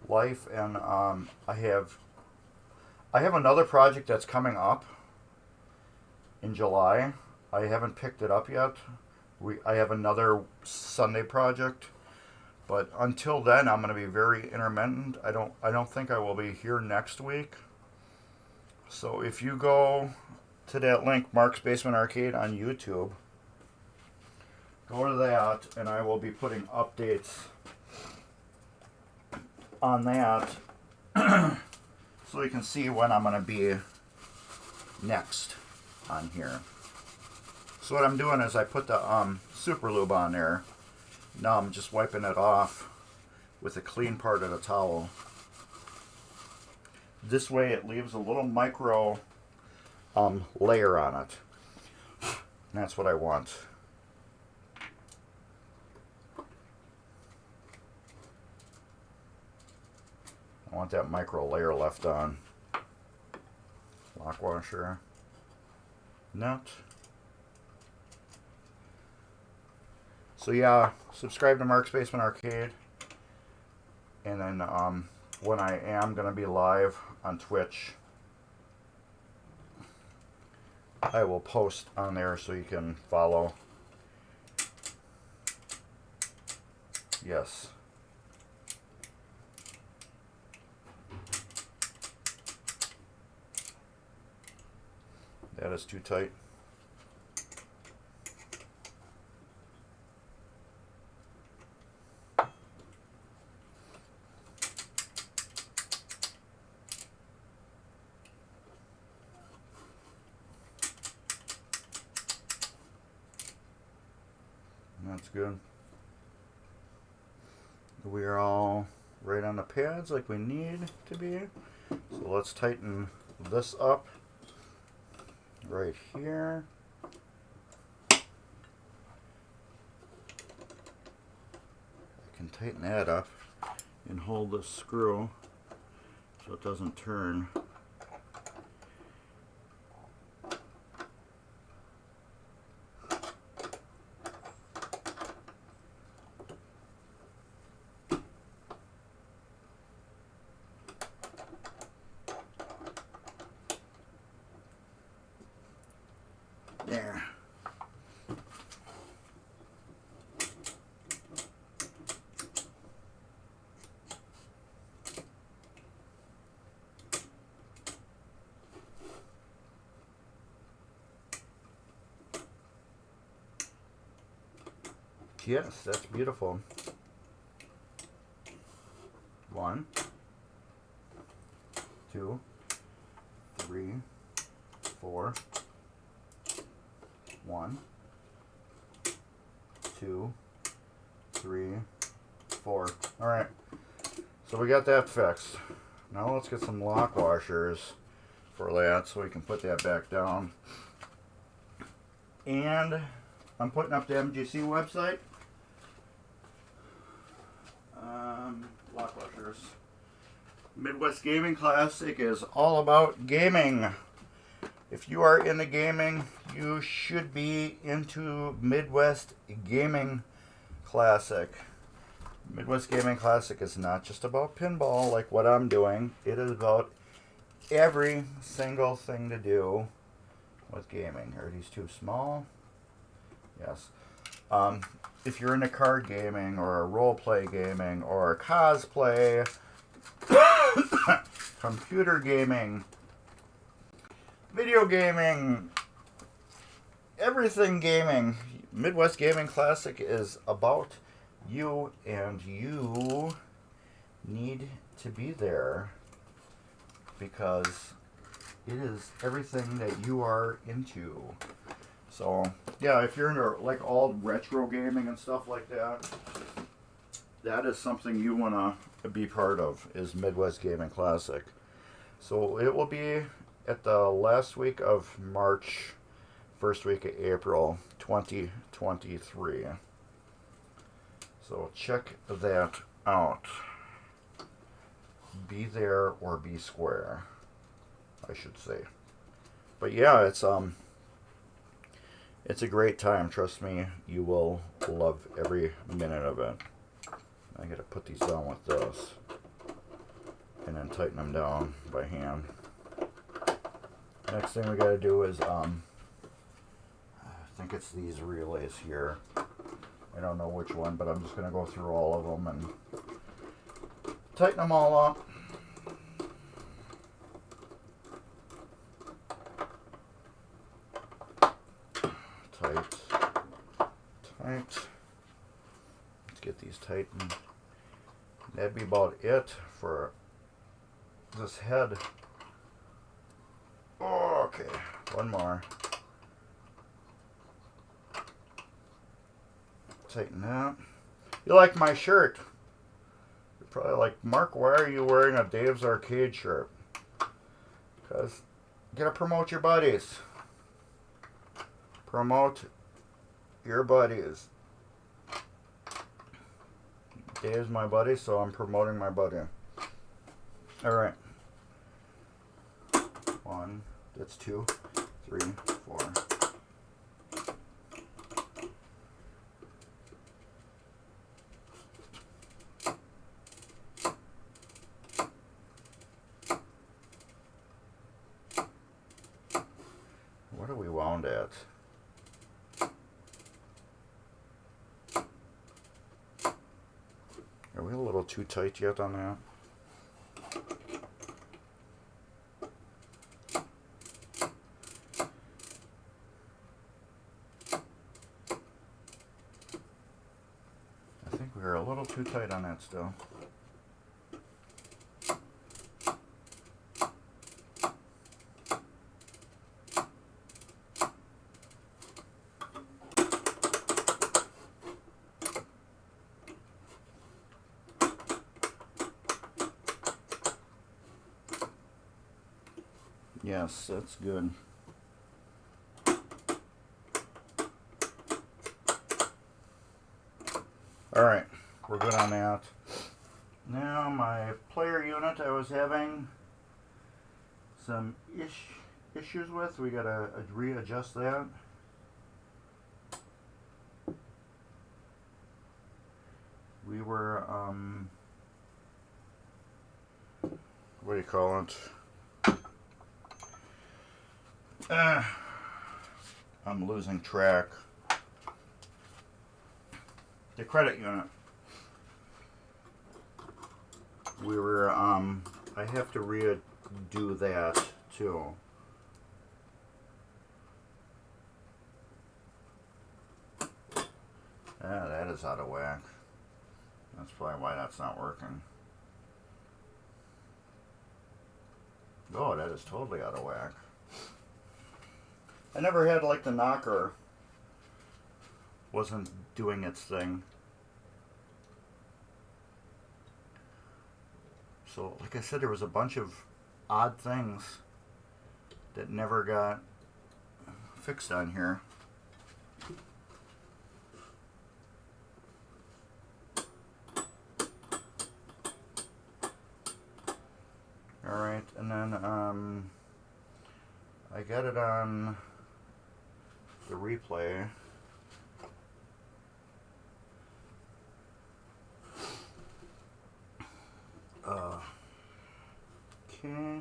and I have another project that's coming up in July. I haven't picked it up yet. I have another Sunday project, but until then I'm going to be very intermittent. I don't think I will be here next week. So if you go to that link, Mark's Basement Arcade on YouTube, go to that, and I will be putting updates on that so you can see when I'm going to be next on here. So what I'm doing is I put the Super Lube on there. Now I'm just wiping it off with a clean part of the towel. This way it leaves a little micro layer on it. And that's what I want. I want that micro layer left on. Lock washer. Nut. So yeah, subscribe to Mark's Basement Arcade. And then when I am going to be live on Twitch, I will post on there so you can follow. Yes. That is too tight. That's good. We are all right on the pads like we need to be. So let's tighten this up right here. I can tighten that up and hold this screw so it doesn't turn. There. Yes, that's beautiful. 1, 2, 3, 4. 1, 2, 3, 4. Alright, so we got that fixed. Now let's get some lock washers for that so we can put that back down. And I'm putting up the MGC website. Lock washers. Midwest Gaming Classic is all about gaming. If you are into gaming, you should be into Midwest Gaming Classic. Midwest Gaming Classic is not just about pinball like what I'm doing. It is about every single thing to do with gaming. Are these too small? Yes. If you're into card gaming or role play gaming or cosplay, computer gaming, video gaming, everything gaming, Midwest Gaming Classic is about you, and you need to be there because it is everything that you are into. So yeah, if you're into like all retro gaming and stuff like that, that is something you want to be part of, is Midwest Gaming Classic. So it will be at the last week of March, first week of April 2023. So check that out. Be there or be square, I should say. But yeah, it's a great time. Trust me, you will love every minute of it. I gotta put these down with this and then tighten them down by hand. Next thing we gotta do is I think it's these relays here. I don't know which one, but I'm just gonna go through all of them and tighten them all up. Tight. Let's get these tightened. That'd be about it for this head. Oh, okay, one more. Tighten that. You like my shirt? You're probably like, Mark, why are you wearing a Dave's Arcade shirt? Because you gotta promote your buddies. Promote your buddies. Dave's my buddy, so I'm promoting my buddy. Alright. 1, that's 2, 3, 4. What are we wound at? Are we a little too tight yet on that? I think we're a little too tight on that still. Yes, that's good. Alright, we're good on that. Now my player unit I was having some issues with. We gotta readjust that. We were, what do you call it? I'm losing track. The credit unit. We were, I have to redo that too. That is out of whack. That's probably why that's not working. Oh, that is totally out of whack. I never had like the knocker wasn't doing its thing. So like I said, there was a bunch of odd things that never got fixed on here. then I got it on the replay. Okay,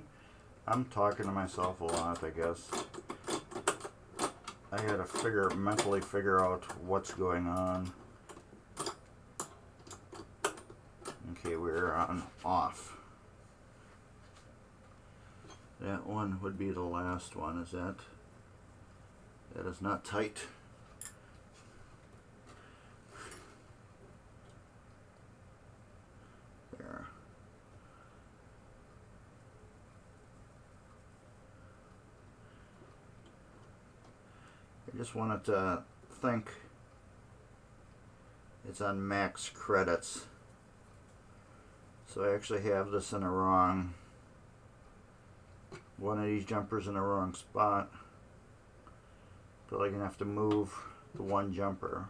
I'm talking to myself a lot, I guess. I had to mentally figure out what's going on. Okay, we're on off. That one would be the last one, is that? That is not tight. There. I just wanted to think it's on max credits. So I actually have this in a wrong, one of these jumpers in the wrong spot. Probably gonna have to move the one jumper.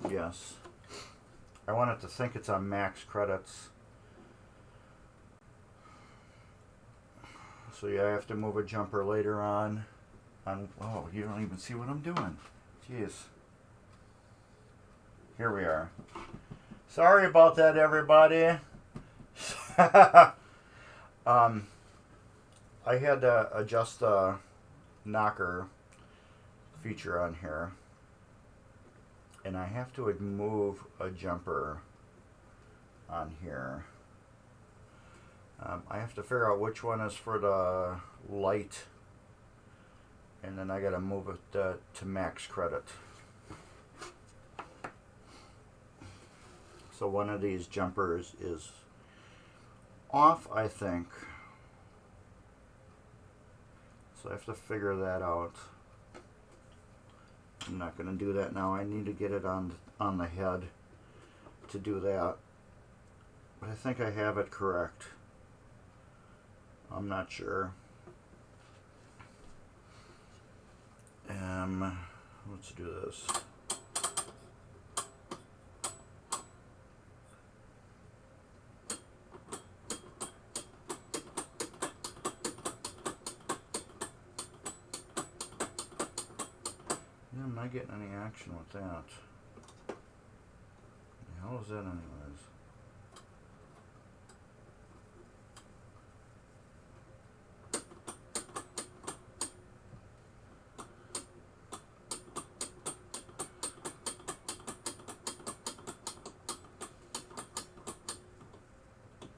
Yes. I wanted to think it's on max credits. So yeah, I have to move a jumper later on. Oh, you don't even see what I'm doing. Jeez. Here we are. Sorry about that, everybody. I had to adjust the knocker feature on here, and I have to move a jumper on here. I have to figure out which one is for the light, and then I gotta move it to max credit. So one of these jumpers is off, I think. So I have to figure that out. I'm not going to do that now. I need to get it on the head to do that. But I think I have it correct. I'm not sure. Let's do this. I'm not getting any action with that. What the hell is that anyways?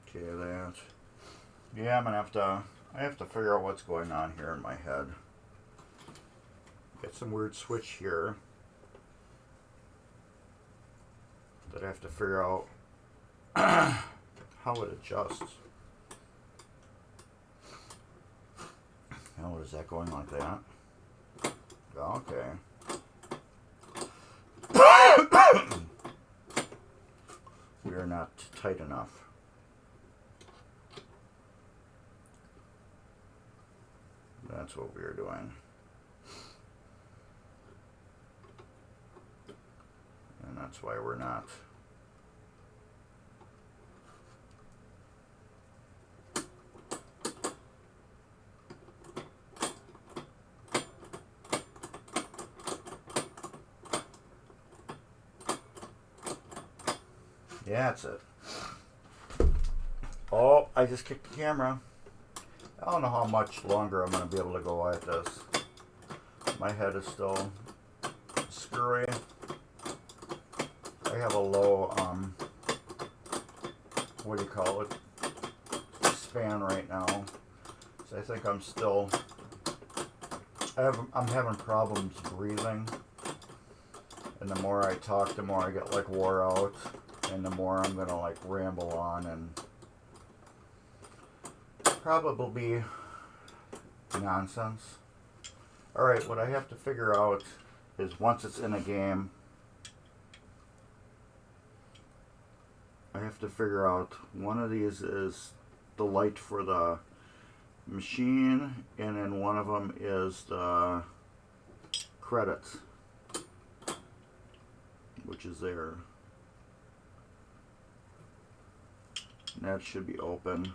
Okay, that. Yeah, I have to figure out what's going on here in my head. Got some weird switch here that I have to figure out how it adjusts. Oh, is that going like that? Okay. We are not tight enough. That's what we are doing. And that's why we're not. Yeah, that's it. Oh, I just kicked the camera. I don't know how much longer I'm going to be able to go at this. My head is still screwy. I have a low, what do you call it, span right now. So I think I'm still, I'm having problems breathing. And the more I talk, the more I get like wore out. And the more I'm gonna like ramble on and probably be nonsense. Alright, what I have to figure out is once it's in a game, I have to figure out one of these is the light for the machine, and then one of them is the credits, which is there. That should be open.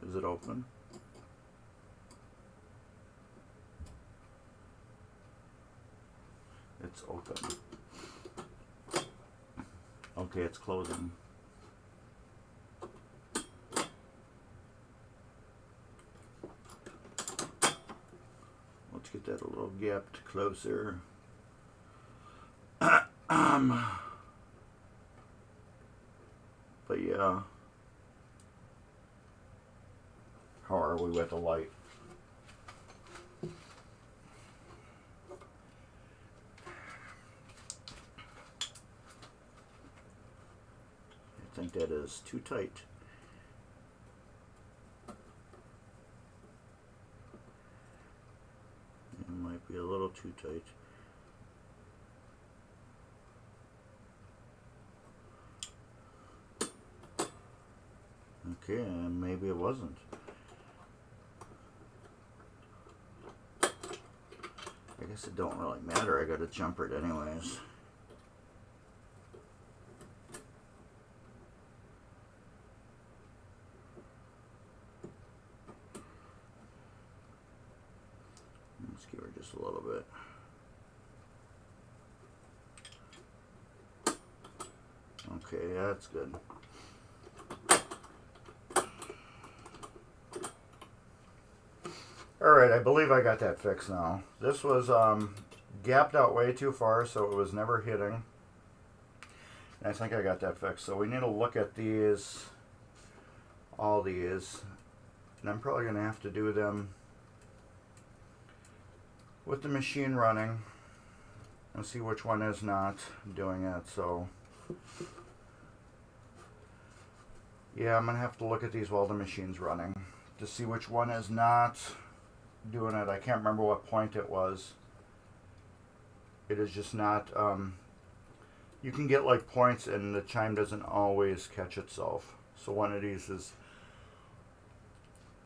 Is it open? It's open. Okay, it's closing. Let's get that a little gapped closer. But yeah. How are we with the light? I think that is too tight. It might be a little too tight. Okay, and maybe it wasn't. I guess it don't really matter. I got to jumper it anyways. Let's give her just a little bit. Okay, that's good. Alright, I believe I got that fixed now. This was gapped out way too far, so it was never hitting. And I think I got that fixed. So we need to look at these, all these. And I'm probably going to have to do them with the machine running and see which one is not doing it. So yeah, I'm going to have to look at these while the machine's running to see which one is not doing it. I can't remember what point it was. It is just not, you can get like points and the chime doesn't always catch itself. So one of these is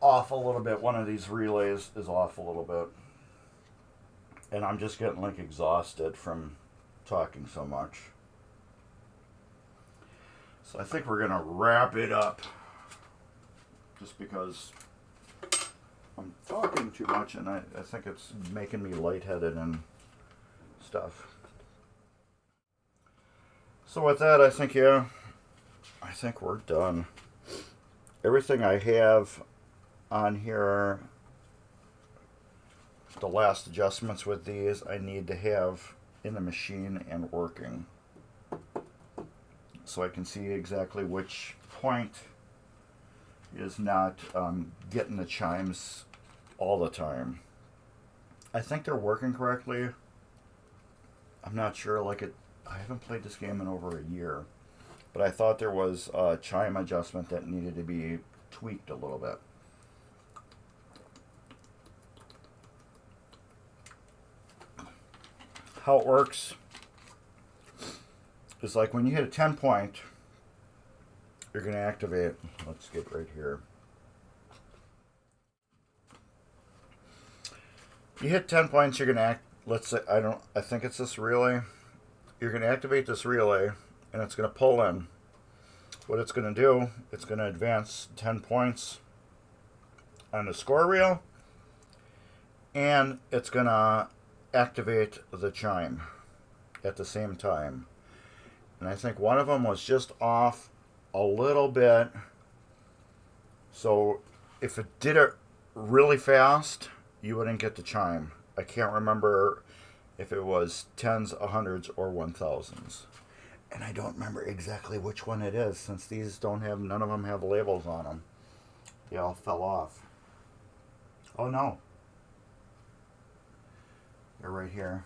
off a little bit. One of these relays is off a little bit. And I'm just getting like exhausted from talking so much. So I think we're going to wrap it up. Just because I'm talking too much and I think it's making me lightheaded and stuff. So with that, I think we're done. Everything I have on here, the last adjustments with these, I need to have in the machine and working. So I can see exactly which point is not getting the chimes all the time. I think they're working correctly. I'm not sure, I haven't played this game in over a year, but I thought there was a chime adjustment that needed to be tweaked a little bit. How it works is like when you hit a 10 point, you're going to activate, let's get right here. You hit 10 points, you're going to let's say, I think it's this relay. You're going to activate this relay and it's going to pull in. What it's going to do, it's going to advance 10 points on the score reel and it's going to activate the chime at the same time. And I think one of them was just off a little bit. So if it did it really fast, you wouldn't get the chime. I can't remember if it was tens, hundreds, or 1000s. And I don't remember exactly which one it is, since these none of them have labels on them. They all fell off. Oh no. They're right here.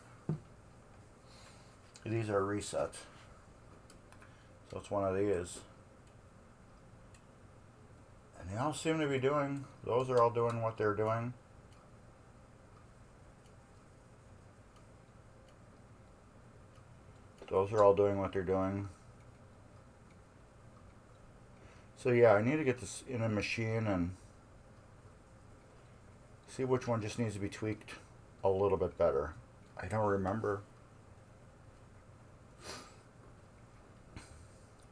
These are reset. So it's one of these. And they all seem to be doing, those are all doing what they're doing. Those are all doing what they're doing. So yeah, I need to get this in a machine and see which one just needs to be tweaked a little bit better. I don't remember.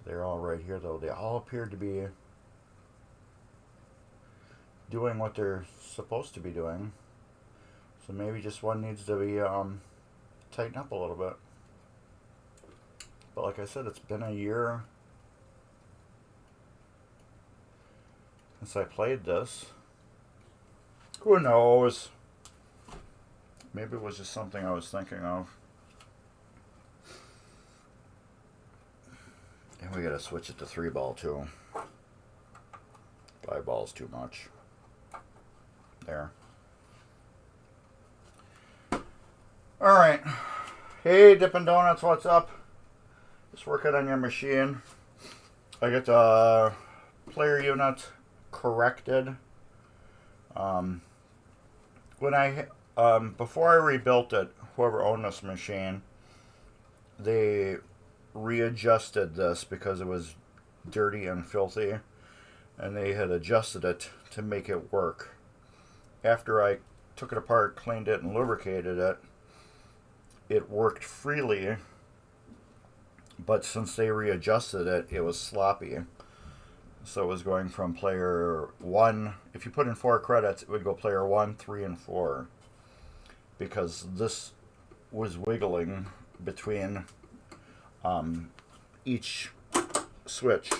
They're all right here though. They all appear to be doing what they're supposed to be doing. So maybe just one needs to be tightened up a little bit. But like I said, it's been a year since I played this. Who knows? Maybe it was just something I was thinking of. And we gotta switch it to 3-ball too. 5-ball's too much. There. Alright. Hey, Dippin' Donuts, what's up? Just working on your machine. I get the player unit corrected. Before I rebuilt it, whoever owned this machine, they readjusted this because it was dirty and filthy, and they had adjusted it to make it work. After I took it apart, cleaned it, and lubricated it, it worked freely, but since they readjusted it, it was sloppy. So it was going from player 1, if you put in 4 credits, it would go player 1, 3, and 4. Because this was wiggling between each switch,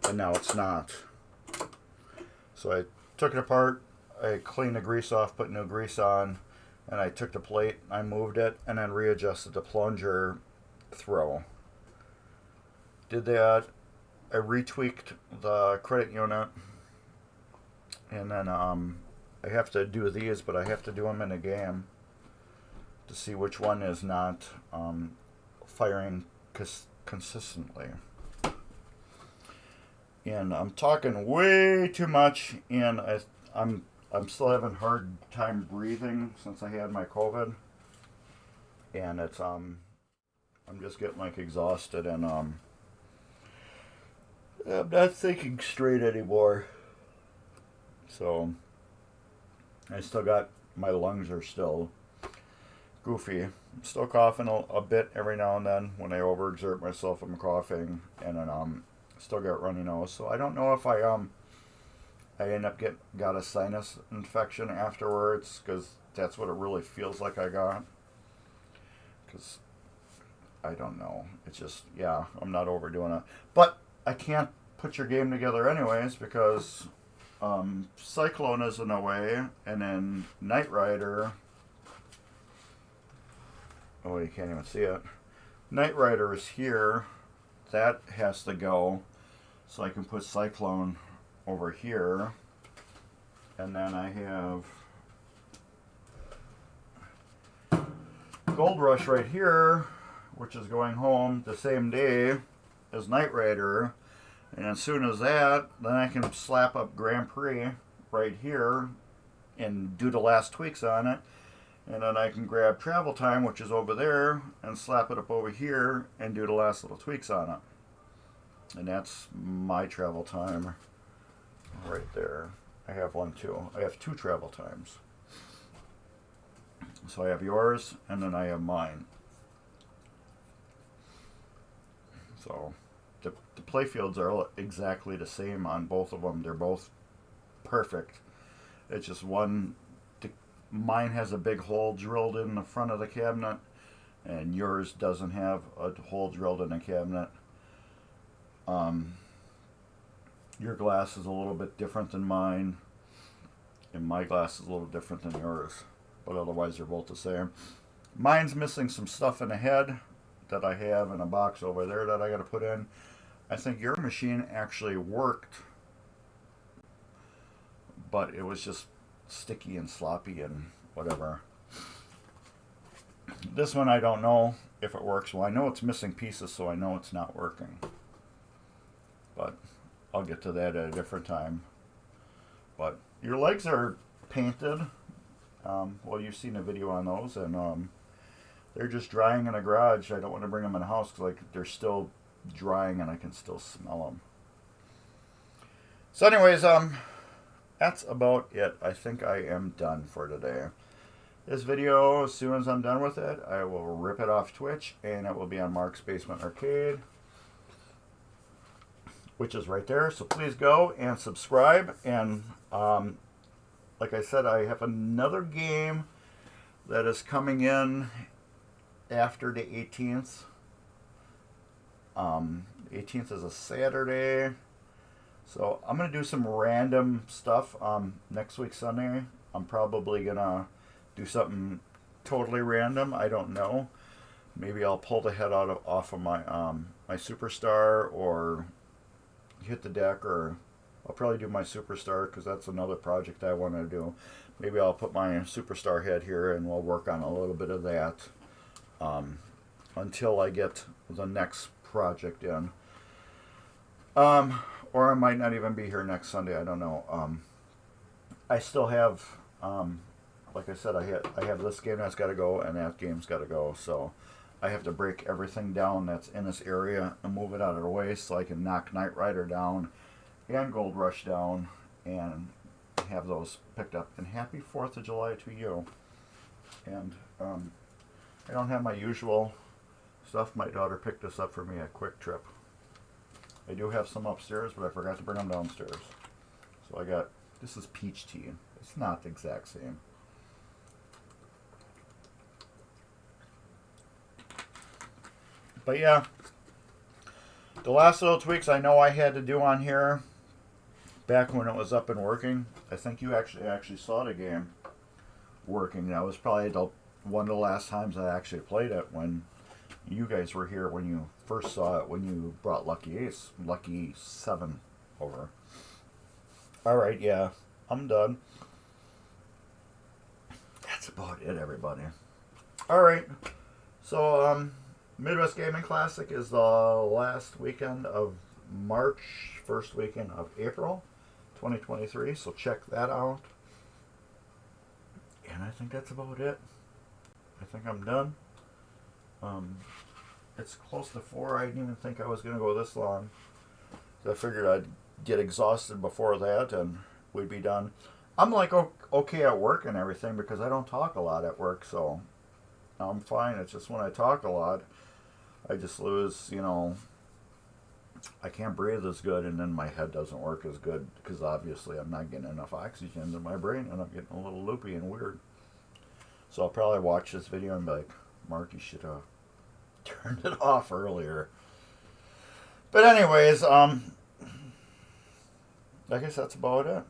and now it's not. So I took it apart, I cleaned the grease off, put new grease on, and I took the plate, I moved it, and then readjusted the plunger throw. Did that. I retweaked the credit unit, and then I have to do these, but I have to do them in a game to see which one is not firing consistently. And I'm talking way too much, and I'm still having a hard time breathing since I had my COVID, and it's I'm just getting like exhausted, and I'm not thinking straight anymore. So I still got, my lungs are still goofy. I'm still coughing a bit every now and then. When I overexert myself, I'm coughing, and then still got runny nose. So I don't know if I end up got a sinus infection afterwards, because that's what it really feels like I got. Because I don't know. It's just, yeah, I'm not overdoing it. But I can't put your game together anyways, because Cyclone is in a way, and then Knight Rider. Oh, you can't even see it. Knight Rider is here. That has to go. So I can put Cyclone over here. And then I have Gold Rush right here, which is going home the same day as Knight Rider. And as soon as that, then I can slap up Grand Prix right here and do the last tweaks on it. And then I can grab Travel Time, which is over there, and slap it up over here and do the last little tweaks on it. And that's my Travel Time right there. I have one too. I have 2 Travel Times. So I have yours, and then I have mine. So the playfields are exactly the same on both of them. They're both perfect. It's just mine has a big hole drilled in the front of the cabinet, and yours doesn't have a hole drilled in the cabinet. Your glass is a little bit different than mine, and my glass is a little different than yours, but otherwise they're both the same. Mine's missing some stuff in the head that I have in a box over there that I got to put in. I think your machine actually worked, but it was just sticky and sloppy and whatever. This one I don't know if it works. Well, I know it's missing pieces, so I know it's not working. But I'll get to that at a different time. But your legs are painted. Well, you've seen a video on those, and they're just drying in a garage. I don't want to bring them in the house because they're still drying and I can still smell them. So anyways, that's about it. I think I am done for today. This video, as soon as I'm done with it, I will rip it off Twitch, and it will be on Mark's Basement Arcade. which is right there. So please go and subscribe. And like I said, I have another game that is coming in after the 18th. 18th is a Saturday. So I'm going to do some random stuff next week Sunday. I'm probably going to do something totally random. I don't know. Maybe I'll pull the head off of my my Superstar, or hit the deck, or I'll probably do my Superstar because that's another project I want to do. Maybe I'll put my Superstar head here and we'll work on a little bit of that until I get the next project in. Or I might not even be here next Sunday. I don't know. I still have, like I said, I have this game that's got to go and that game's got to go. So I have to break everything down that's in this area and move it out of the way so I can knock Knight Rider down and Gold Rush down and have those picked up. And happy 4th of July to you. And I don't have my usual stuff. My daughter picked this up for me at Quick Trip. I do have some upstairs, but I forgot to bring them downstairs. So I got, this is peach tea. It's not the exact same. But yeah, the last little tweaks I know I had to do on here back when it was up and working. I think you actually saw the game working. That was probably one of the last times I actually played it, when you guys were here when you first saw it, when you brought Lucky 7 over. Alright, yeah, I'm done. That's about it, everybody. Alright, so Midwest Gaming Classic is the last weekend of March, first weekend of April 2023, so check that out. And I think that's about it. I think I'm done. It's close to 4. I didn't even think I was going to go this long. So I figured I'd get exhausted before that and we'd be done. I'm like okay at work and everything because I don't talk a lot at work, so I'm fine. It's just when I talk a lot, I just lose, I can't breathe as good, and then my head doesn't work as good because obviously I'm not getting enough oxygen to my brain and I'm getting a little loopy and weird. So I'll probably watch this video and be like, Mark, you should have turned it off earlier. But anyways, I guess that's about it.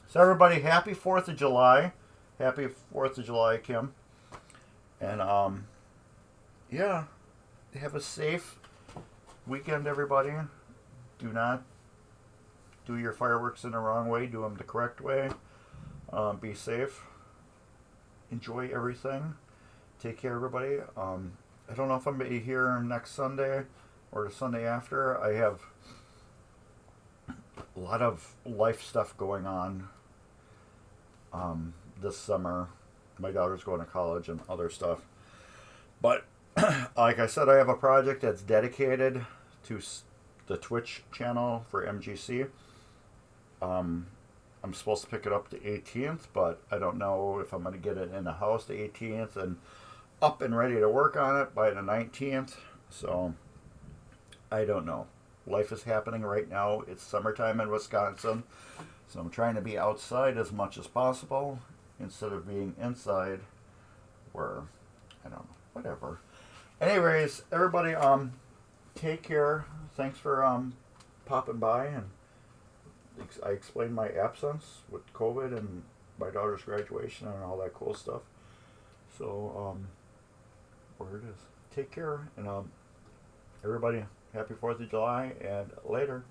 So everybody, happy 4th of July. Happy 4th of July, Kim. And yeah, have a safe weekend, everybody. Do not do your fireworks in the wrong way. Do them the correct way. Be safe. Enjoy everything. Take care, everybody. I don't know if I'm going to be here next Sunday or the Sunday after. I have a lot of life stuff going on this summer. My daughter's going to college and other stuff. But like I said, I have a project that's dedicated to the Twitch channel for MGC. I'm supposed to pick it up the 18th, but I don't know if I'm going to get it in the house the 18th and up and ready to work on it by the 19th. So I don't know. Life is happening right now. It's summertime in Wisconsin, so I'm trying to be outside as much as possible instead of being inside where, I don't know, whatever. Anyways, everybody, take care. Thanks for popping by, and I explained my absence with COVID and my daughter's graduation and all that cool stuff. So, where it is. Take care, and everybody, happy 4th of July, and later.